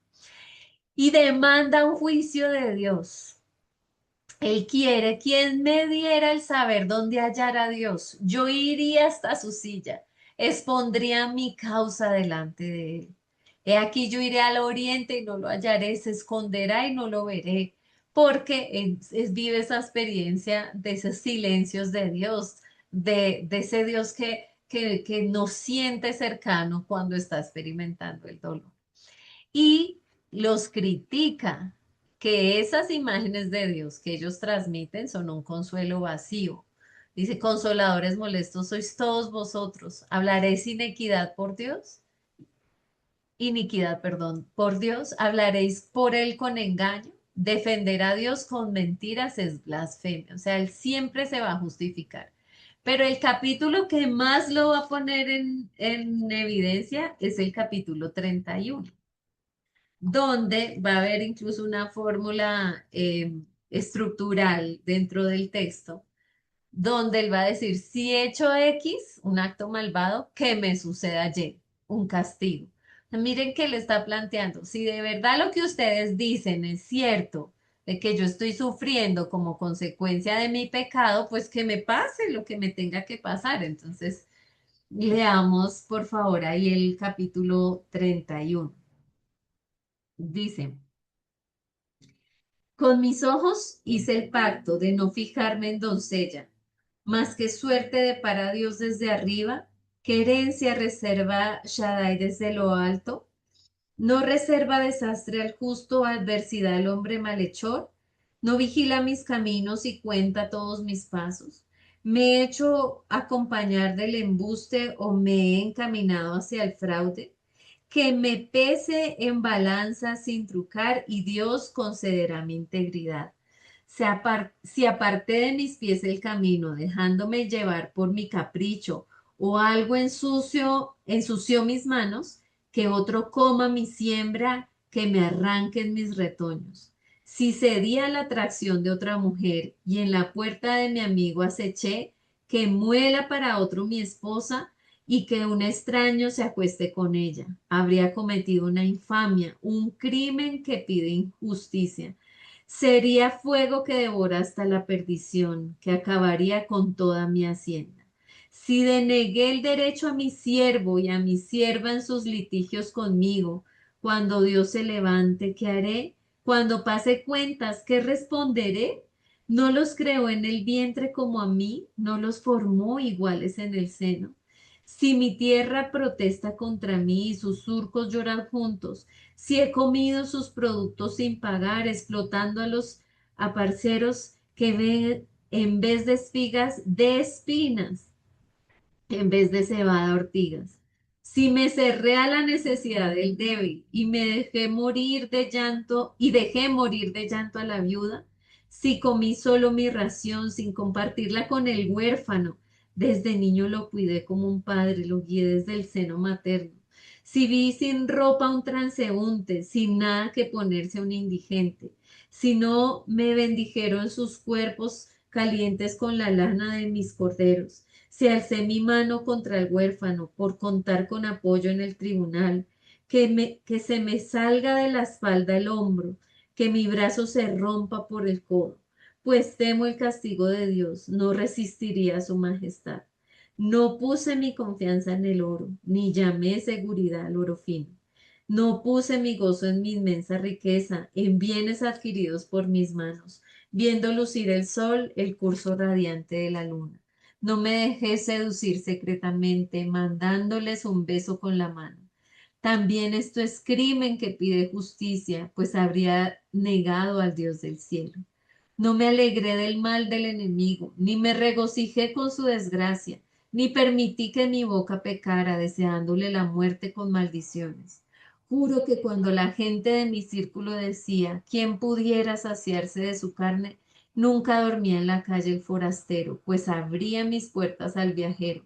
S1: Y demanda un juicio de Dios. Él quiere, quien me diera el saber dónde hallar a Dios. Yo iría hasta su silla, expondría mi causa delante de él. He aquí yo iré al oriente y no lo hallaré, se esconderá y no lo veré, porque vive esa experiencia de esos silencios de Dios, de ese Dios que nos siente cercano cuando está experimentando el dolor. Y los critica que esas imágenes de Dios que ellos transmiten son un consuelo vacío. Dice, consoladores molestos sois todos vosotros. ¿Hablaréis inequidad por Dios? Iniquidad, perdón, por Dios. ¿Hablaréis por él con engaño? Defender a Dios con mentiras es blasfemia. O sea, él siempre se va a justificar. Pero el capítulo que más lo va a poner en evidencia es el capítulo 31, donde va a haber incluso una fórmula estructural dentro del texto, donde él va a decir, si he hecho X, un acto malvado, que me suceda Y, un castigo. Miren que le está planteando, si de verdad lo que ustedes dicen es cierto, de que yo estoy sufriendo como consecuencia de mi pecado, pues que me pase lo que me tenga que pasar. Entonces, leamos por favor ahí el capítulo 31. Dice, con mis ojos hice el pacto de no fijarme en doncella, mas que suerte depara Dios desde arriba, que herencia reserva Shaddai desde lo alto, no reserva desastre al justo, adversidad al hombre malhechor, no vigila mis caminos y cuenta todos mis pasos. ¿Me he hecho acompañar del embuste o me he encaminado hacia el fraude? Que me pese en balanza sin trucar y Dios concederá mi integridad. Si aparté de mis pies el camino, dejándome llevar por mi capricho o algo ensució mis manos, que otro coma mi siembra, que me arranquen mis retoños. Si cedí a la atracción de otra mujer y en la puerta de mi amigo aceché, que muela para otro mi esposa, y que un extraño se acueste con ella. Habría cometido una infamia, un crimen que pide injusticia. Sería fuego que devora hasta la perdición, que acabaría con toda mi hacienda. Si denegué el derecho a mi siervo y a mi sierva en sus litigios conmigo, cuando Dios se levante, ¿qué haré? Cuando pase cuentas, ¿qué responderé? ¿No los creó en el vientre como a mí? ¿No los formó iguales en el seno? Si mi tierra protesta contra mí y sus surcos lloran juntos, si he comido sus productos sin pagar, explotando a los aparceros que ven en vez de espigas, de espinas, en vez de cebada ortigas. Si me cerré a la necesidad del débil y me dejé morir de llanto y dejé morir de llanto a la viuda, si comí solo mi ración sin compartirla con el huérfano, desde niño lo cuidé como un padre, lo guié desde el seno materno. Si vi sin ropa a un transeúnte, sin nada que ponerse a un indigente, si no me bendijeron sus cuerpos calientes con la lana de mis corderos, si alcé mi mano contra el huérfano por contar con apoyo en el tribunal, que se me salga de la espalda el hombro, que mi brazo se rompa por el codo, pues temo el castigo de Dios, no resistiría a su majestad. No puse mi confianza en el oro, ni llamé seguridad al oro fino. No puse mi gozo en mi inmensa riqueza, en bienes adquiridos por mis manos, viendo lucir el sol, el curso radiante de la luna. No me dejé seducir secretamente, mandándoles un beso con la mano. También esto es crimen que pide justicia, pues habría negado al Dios del cielo. No me alegré del mal del enemigo, ni me regocijé con su desgracia, ni permití que mi boca pecara deseándole la muerte con maldiciones. Juro que cuando la gente de mi círculo decía, ¿quién pudiera saciarse de su carne? Nunca dormía en la calle el forastero, pues abría mis puertas al viajero.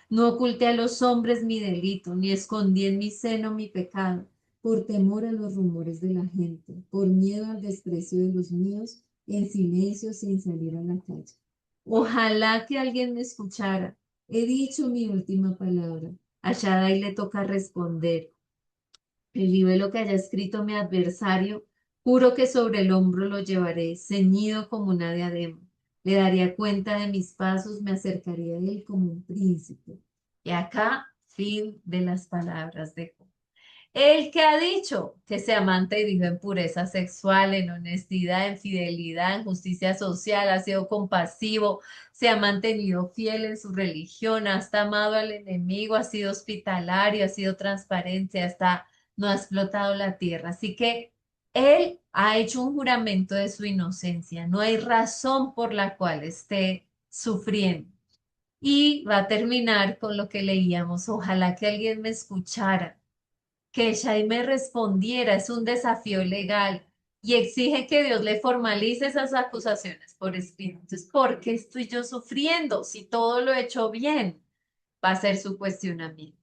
S1: No oculté a los hombres mi delito, ni escondí en mi seno mi pecado, por temor a los rumores de la gente, por miedo al desprecio de los míos, en silencio sin salir a la calle. Ojalá que alguien me escuchara. He dicho mi última palabra. A Shaddai le toca responder. El libro que haya escrito mi adversario, juro que sobre el hombro lo llevaré, ceñido como una diadema. Le daría cuenta de mis pasos, me acercaría a él como un príncipe. Y acá, fin de las palabras de Job. El que ha dicho que se amante y vive en pureza sexual, en honestidad, en fidelidad, en justicia social, ha sido compasivo, se ha mantenido fiel en su religión, hasta amado al enemigo, ha sido hospitalario, ha sido transparente, hasta no ha explotado la tierra. Así que él ha hecho un juramento de su inocencia. No hay razón por la cual esté sufriendo. Y va a terminar con lo que leíamos. Ojalá que alguien me escuchara, que Shai me respondiera, es un desafío legal y exige que Dios le formalice esas acusaciones por escrito. Entonces, ¿por qué estoy yo sufriendo si todo lo he hecho bien? Va a ser su cuestionamiento.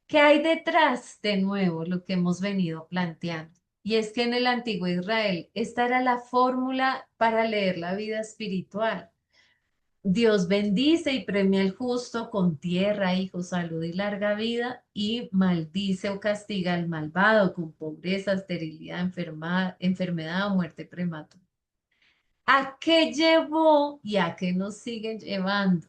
S1: ¿Qué hay detrás de nuevo lo que hemos venido planteando? Y es que en el antiguo Israel, esta era la fórmula para leer la vida espiritual. Dios bendice y premia al justo con tierra, hijos, salud y larga vida, y maldice o castiga al malvado con pobreza, esterilidad, enfermedad o muerte prematura. ¿A qué llevó y a qué nos siguen llevando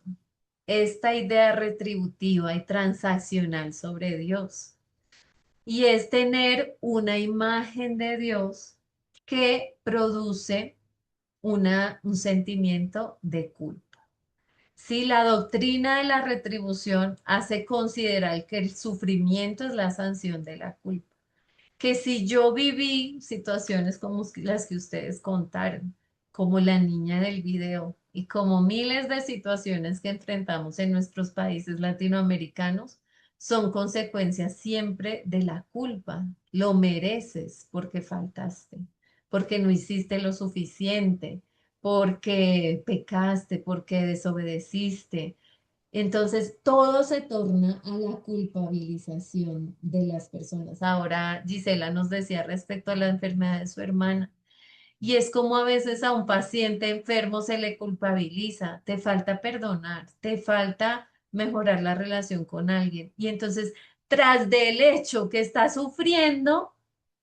S1: esta idea retributiva y transaccional sobre Dios? Y es tener una imagen de Dios que produce un sentimiento de culpa. Sí, la doctrina de la retribución hace considerar que el sufrimiento es la sanción de la culpa. Que si yo viví situaciones como las que ustedes contaron, como la niña del video, y como miles de situaciones que enfrentamos en nuestros países latinoamericanos son consecuencias siempre de la culpa. Lo mereces porque faltaste, porque no hiciste lo suficiente, porque pecaste, porque desobedeciste. Entonces, todo se torna a la culpabilización de las personas. Ahora, Gisela nos decía respecto a la enfermedad de su hermana, y es como a veces a un paciente enfermo se le culpabiliza, te falta perdonar, te falta mejorar la relación con alguien. Y entonces, tras del hecho que está sufriendo,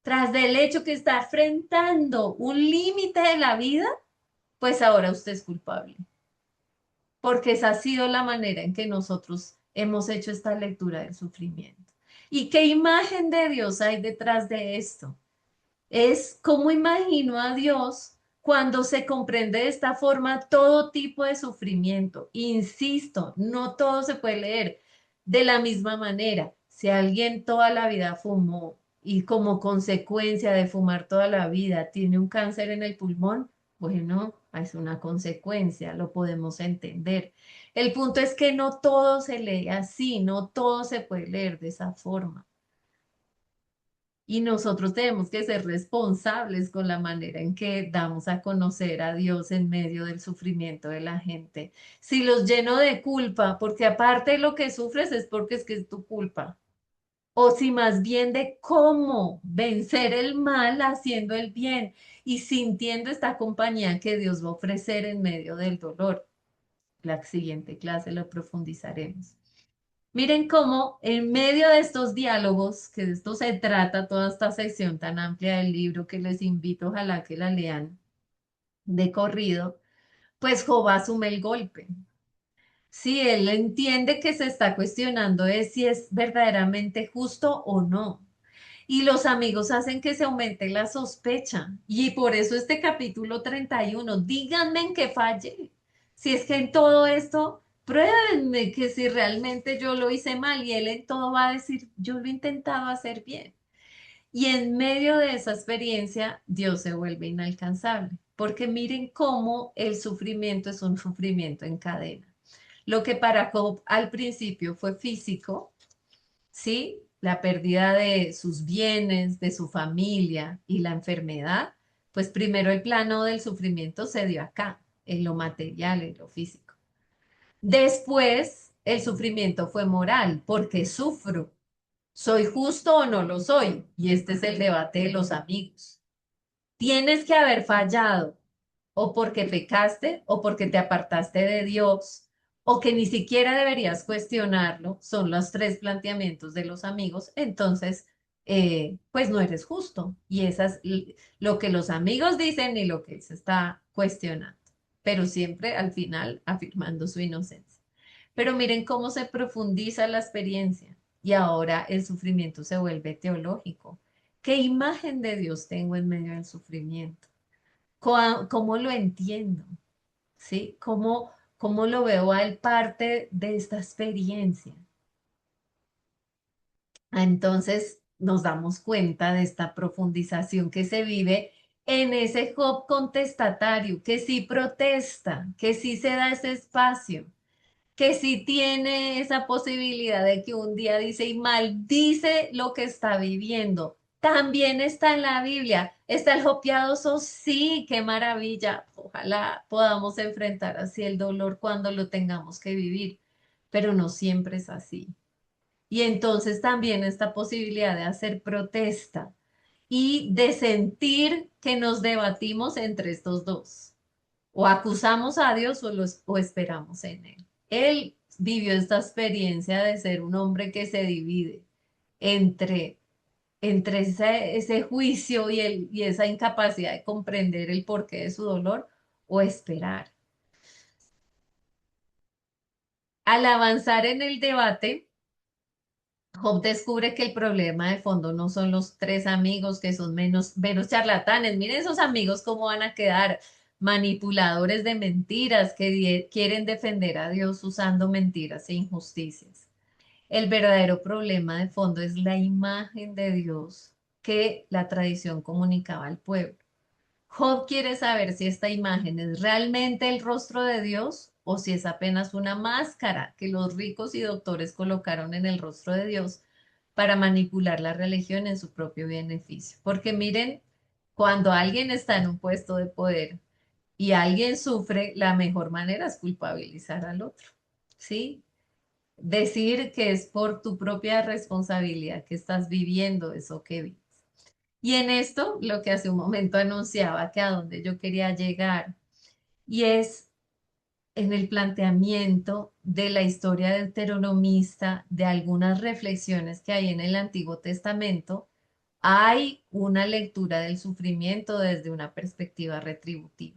S1: tras del hecho que está enfrentando un límite de la vida, pues ahora usted es culpable porque esa ha sido la manera en que nosotros hemos hecho esta lectura del sufrimiento. ¿Y qué imagen de Dios hay detrás de esto? Es cómo imagino a Dios cuando se comprende de esta forma todo tipo de sufrimiento. Insisto, no todo se puede leer de la misma manera. Si alguien toda la vida fumó y como consecuencia de fumar toda la vida tiene un cáncer en el pulmón, bueno, es una consecuencia, lo podemos entender. El punto es que no todo se lee así, no todo se puede leer de esa forma. Y nosotros tenemos que ser responsables con la manera en que damos a conocer a Dios en medio del sufrimiento de la gente. Si los lleno de culpa, porque aparte de lo que sufres es porque es que es tu culpa. O si más bien de cómo vencer el mal haciendo el bien y sintiendo esta compañía que Dios va a ofrecer en medio del dolor. La siguiente clase lo profundizaremos. Miren cómo en medio de estos diálogos, que de esto se trata toda esta sección tan amplia del libro que les invito, ojalá que la lean de corrido, pues Job asume el golpe. Sí, él entiende que se está cuestionando es si es verdaderamente justo o no. Y los amigos hacen que se aumente la sospecha. Y por eso este capítulo 31 díganme en qué fallé. Si es que en todo esto, pruébenme que si realmente yo lo hice mal y él en todo va a decir, yo lo he intentado hacer bien. Y en medio de esa experiencia, Dios se vuelve inalcanzable. Porque miren cómo el sufrimiento es un sufrimiento en cadena. Lo que para Job al principio fue físico, ¿sí? La pérdida de sus bienes, de su familia y la enfermedad, pues primero el plano del sufrimiento se dio acá, en lo material, en lo físico. Después, el sufrimiento fue moral, porque sufro. ¿Soy justo o no lo soy? Y este es el debate de los amigos. Tienes que haber fallado o porque pecaste o porque te apartaste de Dios o que ni siquiera deberías cuestionarlo, son los tres planteamientos de los amigos, entonces, pues no eres justo. Y eso es lo que los amigos dicen y lo que él se está cuestionando, pero siempre al final afirmando su inocencia. Pero miren cómo se profundiza la experiencia y ahora el sufrimiento se vuelve teológico. ¿Qué imagen de Dios tengo en medio del sufrimiento? ¿Cómo lo entiendo? ¿Sí? ¿Cómo lo veo al parte de esta experiencia? Entonces nos damos cuenta de esta profundización que se vive en ese Job contestatario, que sí protesta, que sí se da ese espacio, que sí tiene esa posibilidad de que un día dice y maldice lo que está viviendo. También está en la Biblia. Está el Job piadoso, sí, qué maravilla. Ojalá podamos enfrentar así el dolor cuando lo tengamos que vivir, pero no siempre es así. Y entonces también esta posibilidad de hacer protesta y de sentir que nos debatimos entre estos dos. O acusamos a Dios o esperamos en Él. Él vivió esta experiencia de ser un hombre que se divide entre, entre ese juicio y esa incapacidad de comprender el porqué de su dolor o esperar. Al avanzar en el debate, Job descubre que el problema de fondo no son los tres amigos que son menos charlatanes. Miren esos amigos cómo van a quedar manipuladores de mentiras que quieren defender a Dios usando mentiras e injusticias. El verdadero problema de fondo es la imagen de Dios que la tradición comunicaba al pueblo. Job quiere saber si esta imagen es realmente el rostro de Dios o si es apenas una máscara que los ricos y doctores colocaron en el rostro de Dios para manipular la religión en su propio beneficio. Porque miren, cuando alguien está en un puesto de poder y alguien sufre, la mejor manera es culpabilizar al otro, ¿sí? Decir que es por tu propia responsabilidad que estás viviendo eso que vives. Y en esto, lo que hace un momento anunciaba que a donde yo quería llegar, y es en el planteamiento de la historia deuteronomista, de algunas reflexiones que hay en el Antiguo Testamento, hay una lectura del sufrimiento desde una perspectiva retributiva.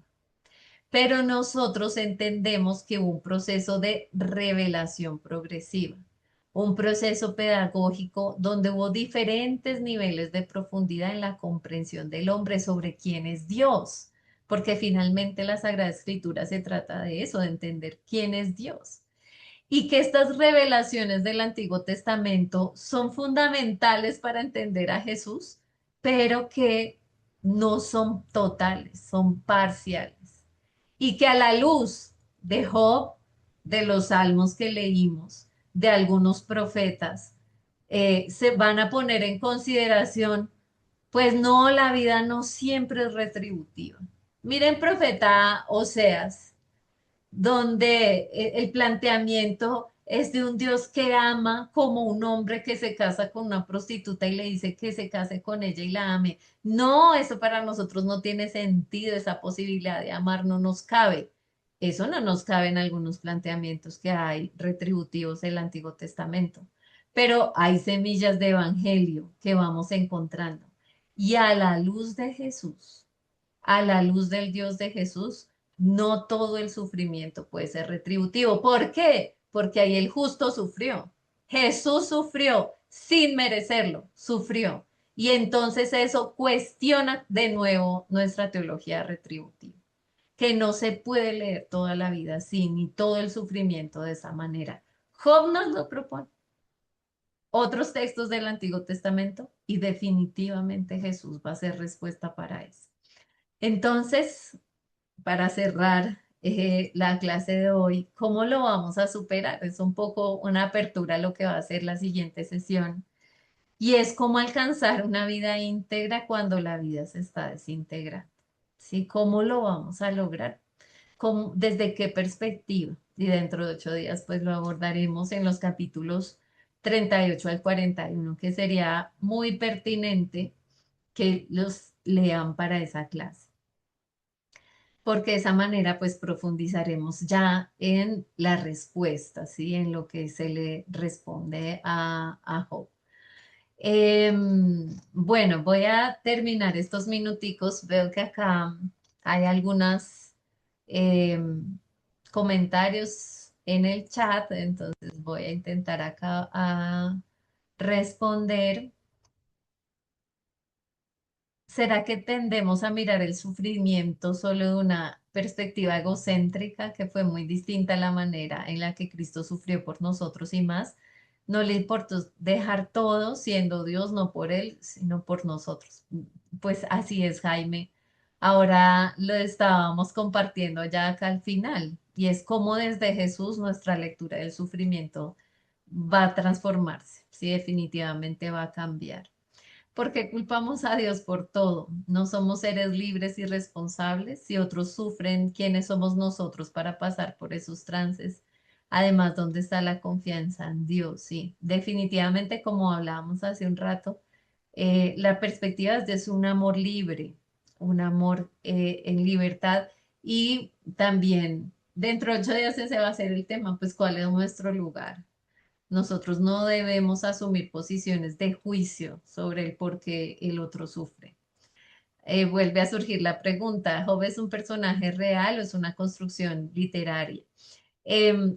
S1: Pero nosotros entendemos que hubo un proceso de revelación progresiva, un proceso pedagógico donde hubo diferentes niveles de profundidad en la comprensión del hombre sobre quién es Dios, porque finalmente la Sagrada Escritura se trata de eso, de entender quién es Dios. Y que estas revelaciones del Antiguo Testamento son fundamentales para entender a Jesús, pero que no son totales, son parciales y que a la luz de Job, de los salmos que leímos, de algunos profetas, se van a poner en consideración, pues no, la vida no siempre es retributiva. Miren, profeta Oseas, donde el planteamiento es de un Dios que ama como un hombre que se casa con una prostituta y le dice que se case con ella y la ame. No, eso para nosotros no tiene sentido, esa posibilidad de amar no nos cabe. Eso no nos cabe en algunos planteamientos que hay retributivos del Antiguo Testamento. Pero hay semillas de evangelio que vamos encontrando. Y a la luz de Jesús, a la luz del Dios de Jesús, no todo el sufrimiento puede ser retributivo. ¿Por qué? Porque ahí el justo sufrió. Jesús sufrió sin merecerlo, sufrió. Y entonces eso cuestiona de nuevo nuestra teología retributiva, que no se puede leer toda la vida así, ni todo el sufrimiento de esa manera. Job nos lo propone. Otros textos del Antiguo Testamento y definitivamente Jesús va a ser respuesta para eso. Entonces, para cerrar la clase de hoy, ¿cómo lo vamos a superar? Es un poco una apertura a lo que va a ser la siguiente sesión. Y es cómo alcanzar una vida íntegra cuando la vida se está desintegrando. ¿Sí? ¿Cómo lo vamos a lograr? ¿Desde qué perspectiva? Y dentro de 8 días, pues lo abordaremos en los capítulos 38 al 41, que sería muy pertinente que los lean para esa clase, porque de esa manera pues profundizaremos ya en la respuesta, ¿sí? En lo que se le responde a Job. Bueno, voy a terminar estos minuticos. Veo que acá hay algunos comentarios en el chat, entonces voy a intentar acá a responder. ¿Será que tendemos a mirar el sufrimiento solo de una perspectiva egocéntrica, que fue muy distinta a la manera en la que Cristo sufrió por nosotros y más? No le importó dejar todo siendo Dios, no por Él, sino por nosotros. Pues así es, Jaime. Ahora lo estábamos compartiendo ya acá al final, y es como desde Jesús nuestra lectura del sufrimiento va a transformarse, sí, definitivamente va a cambiar. Porque culpamos a Dios por todo. No somos seres libres y responsables. Si otros sufren, ¿quiénes somos nosotros para pasar por esos trances? Además, ¿dónde está la confianza en Dios? Sí, definitivamente, como hablábamos hace un rato, la perspectiva es de un amor libre, un amor en libertad, y también dentro de 8 días ese va a ser el tema, pues cuál es nuestro lugar. Nosotros no debemos asumir posiciones de juicio sobre el por qué el otro sufre. Vuelve a surgir la pregunta, ¿Job es un personaje real o es una construcción literaria?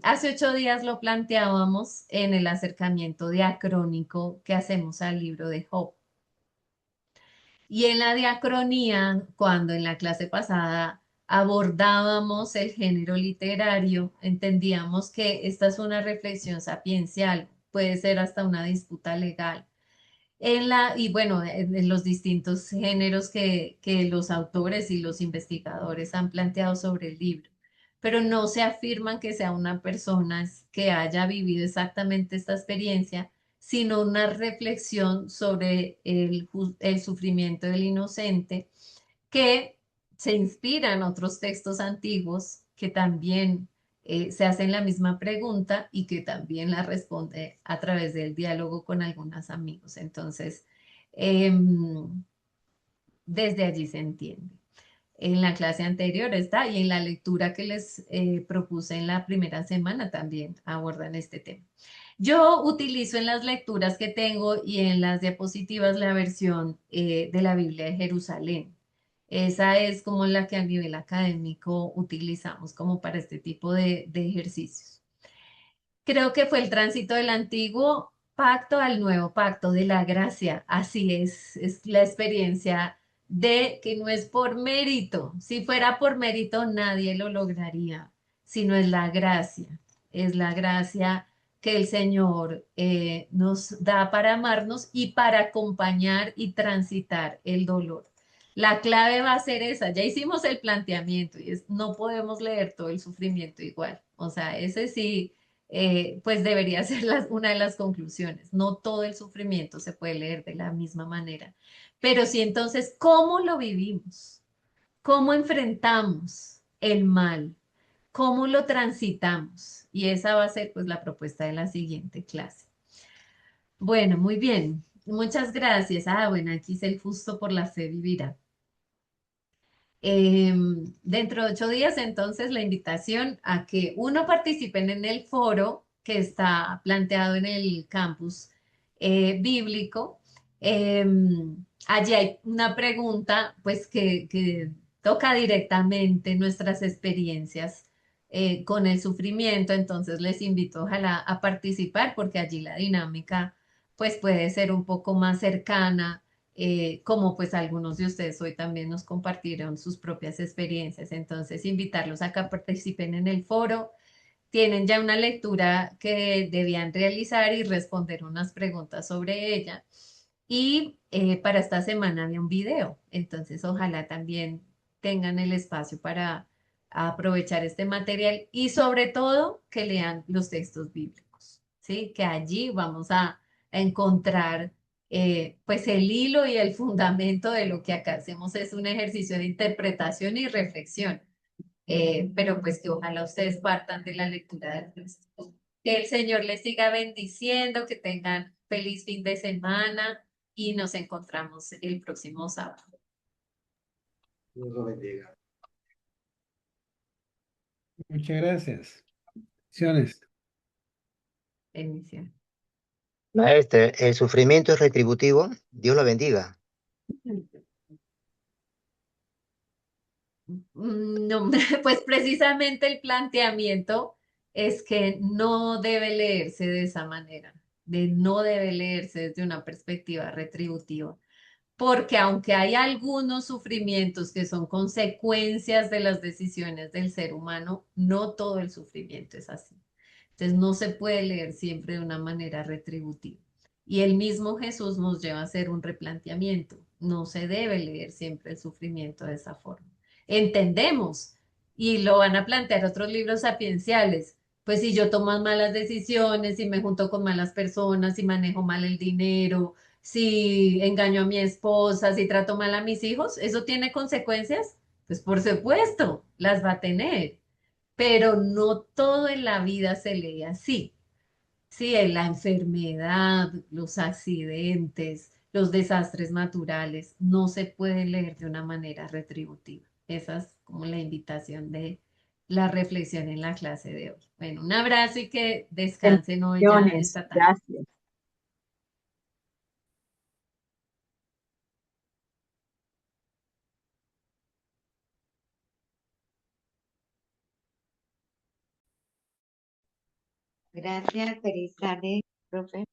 S1: Hace 8 días lo planteábamos en el acercamiento diacrónico que hacemos al libro de Job. Y en la diacronía, cuando en la clase pasada abordábamos el género literario, entendíamos que esta es una reflexión sapiencial, puede ser hasta una disputa legal. Y bueno, en los distintos géneros que los autores y los investigadores han planteado sobre el libro, pero no se afirman que sea una persona que haya vivido exactamente esta experiencia, sino una reflexión sobre el sufrimiento del inocente que se inspira en otros textos antiguos que también se hacen la misma pregunta y que también la responde a través del diálogo con algunos amigos. Entonces, desde allí se entiende. En la clase anterior está y en la lectura que les propuse en la primera semana también abordan este tema. Yo utilizo en las lecturas que tengo y en las diapositivas la versión de la Biblia de Jerusalén. Esa es como la que a nivel académico utilizamos como para este tipo de ejercicios. Creo que fue el tránsito del antiguo pacto al nuevo pacto de la gracia. Así es la experiencia de que no es por mérito. Si fuera por mérito, nadie lo lograría, sino es la gracia. Es la gracia que el Señor nos da para amarnos y para acompañar y transitar el dolor. La clave va a ser esa. Ya hicimos el planteamiento y no podemos leer todo el sufrimiento igual. O sea, ese sí pues debería ser una de las conclusiones. No todo el sufrimiento se puede leer de la misma manera, pero sí entonces, ¿cómo lo vivimos? ¿Cómo enfrentamos el mal? ¿Cómo lo transitamos? Y esa va a ser pues la propuesta de la siguiente clase. Bueno, muy bien. Muchas gracias. Bueno, aquí es el justo por la fe vivirá. Dentro de 8 días, entonces, la invitación a que uno participen en el foro que está planteado en el campus bíblico. Allí hay una pregunta, pues, que toca directamente nuestras experiencias con el sufrimiento. Entonces, les invito, ojalá, a participar porque allí la dinámica, pues, puede ser un poco más cercana como pues algunos de ustedes hoy también nos compartieron sus propias experiencias. Entonces, invitarlos a que participen en el foro. Tienen ya una lectura que debían realizar y responder unas preguntas sobre ella. Y para esta semana había un video. Entonces, ojalá también tengan el espacio para aprovechar este material y sobre todo que lean los textos bíblicos, ¿sí? Que allí vamos a encontrar pues el hilo y el fundamento de lo que acá hacemos es un ejercicio de interpretación y reflexión, pero pues que ojalá ustedes partan de la lectura del texto. Que el Señor les siga bendiciendo, que tengan feliz fin de semana y nos encontramos el próximo sábado.
S9: Dios lo bendiga.
S10: Muchas gracias. Bendiciones.
S1: Bendiciones.
S5: Maestre, ¿el sufrimiento es retributivo? Dios lo bendiga.
S1: No, pues precisamente el planteamiento es que no debe leerse de esa manera, no debe leerse desde una perspectiva retributiva, porque aunque hay algunos sufrimientos que son consecuencias de las decisiones del ser humano, no todo el sufrimiento es así. Entonces no se puede leer siempre de una manera retributiva. Y el mismo Jesús nos lleva a hacer un replanteamiento. No se debe leer siempre el sufrimiento de esa forma. Entendemos, y lo van a plantear otros libros sapienciales. Pues si yo tomo malas decisiones, si me junto con malas personas, si manejo mal el dinero, si engaño a mi esposa, si trato mal a mis hijos, ¿eso tiene consecuencias? Pues por supuesto, las va a tener, pero no todo en la vida se lee así. Sí, en la enfermedad, los accidentes, los desastres naturales, no se puede leer de una manera retributiva. Esa es como la invitación de la reflexión en la clase de hoy. Bueno, un abrazo y que descansen hoy ya
S8: Bendiciones.
S1: esta tarde.
S8: Gracias.
S11: Gracias, feliz tarde, profe.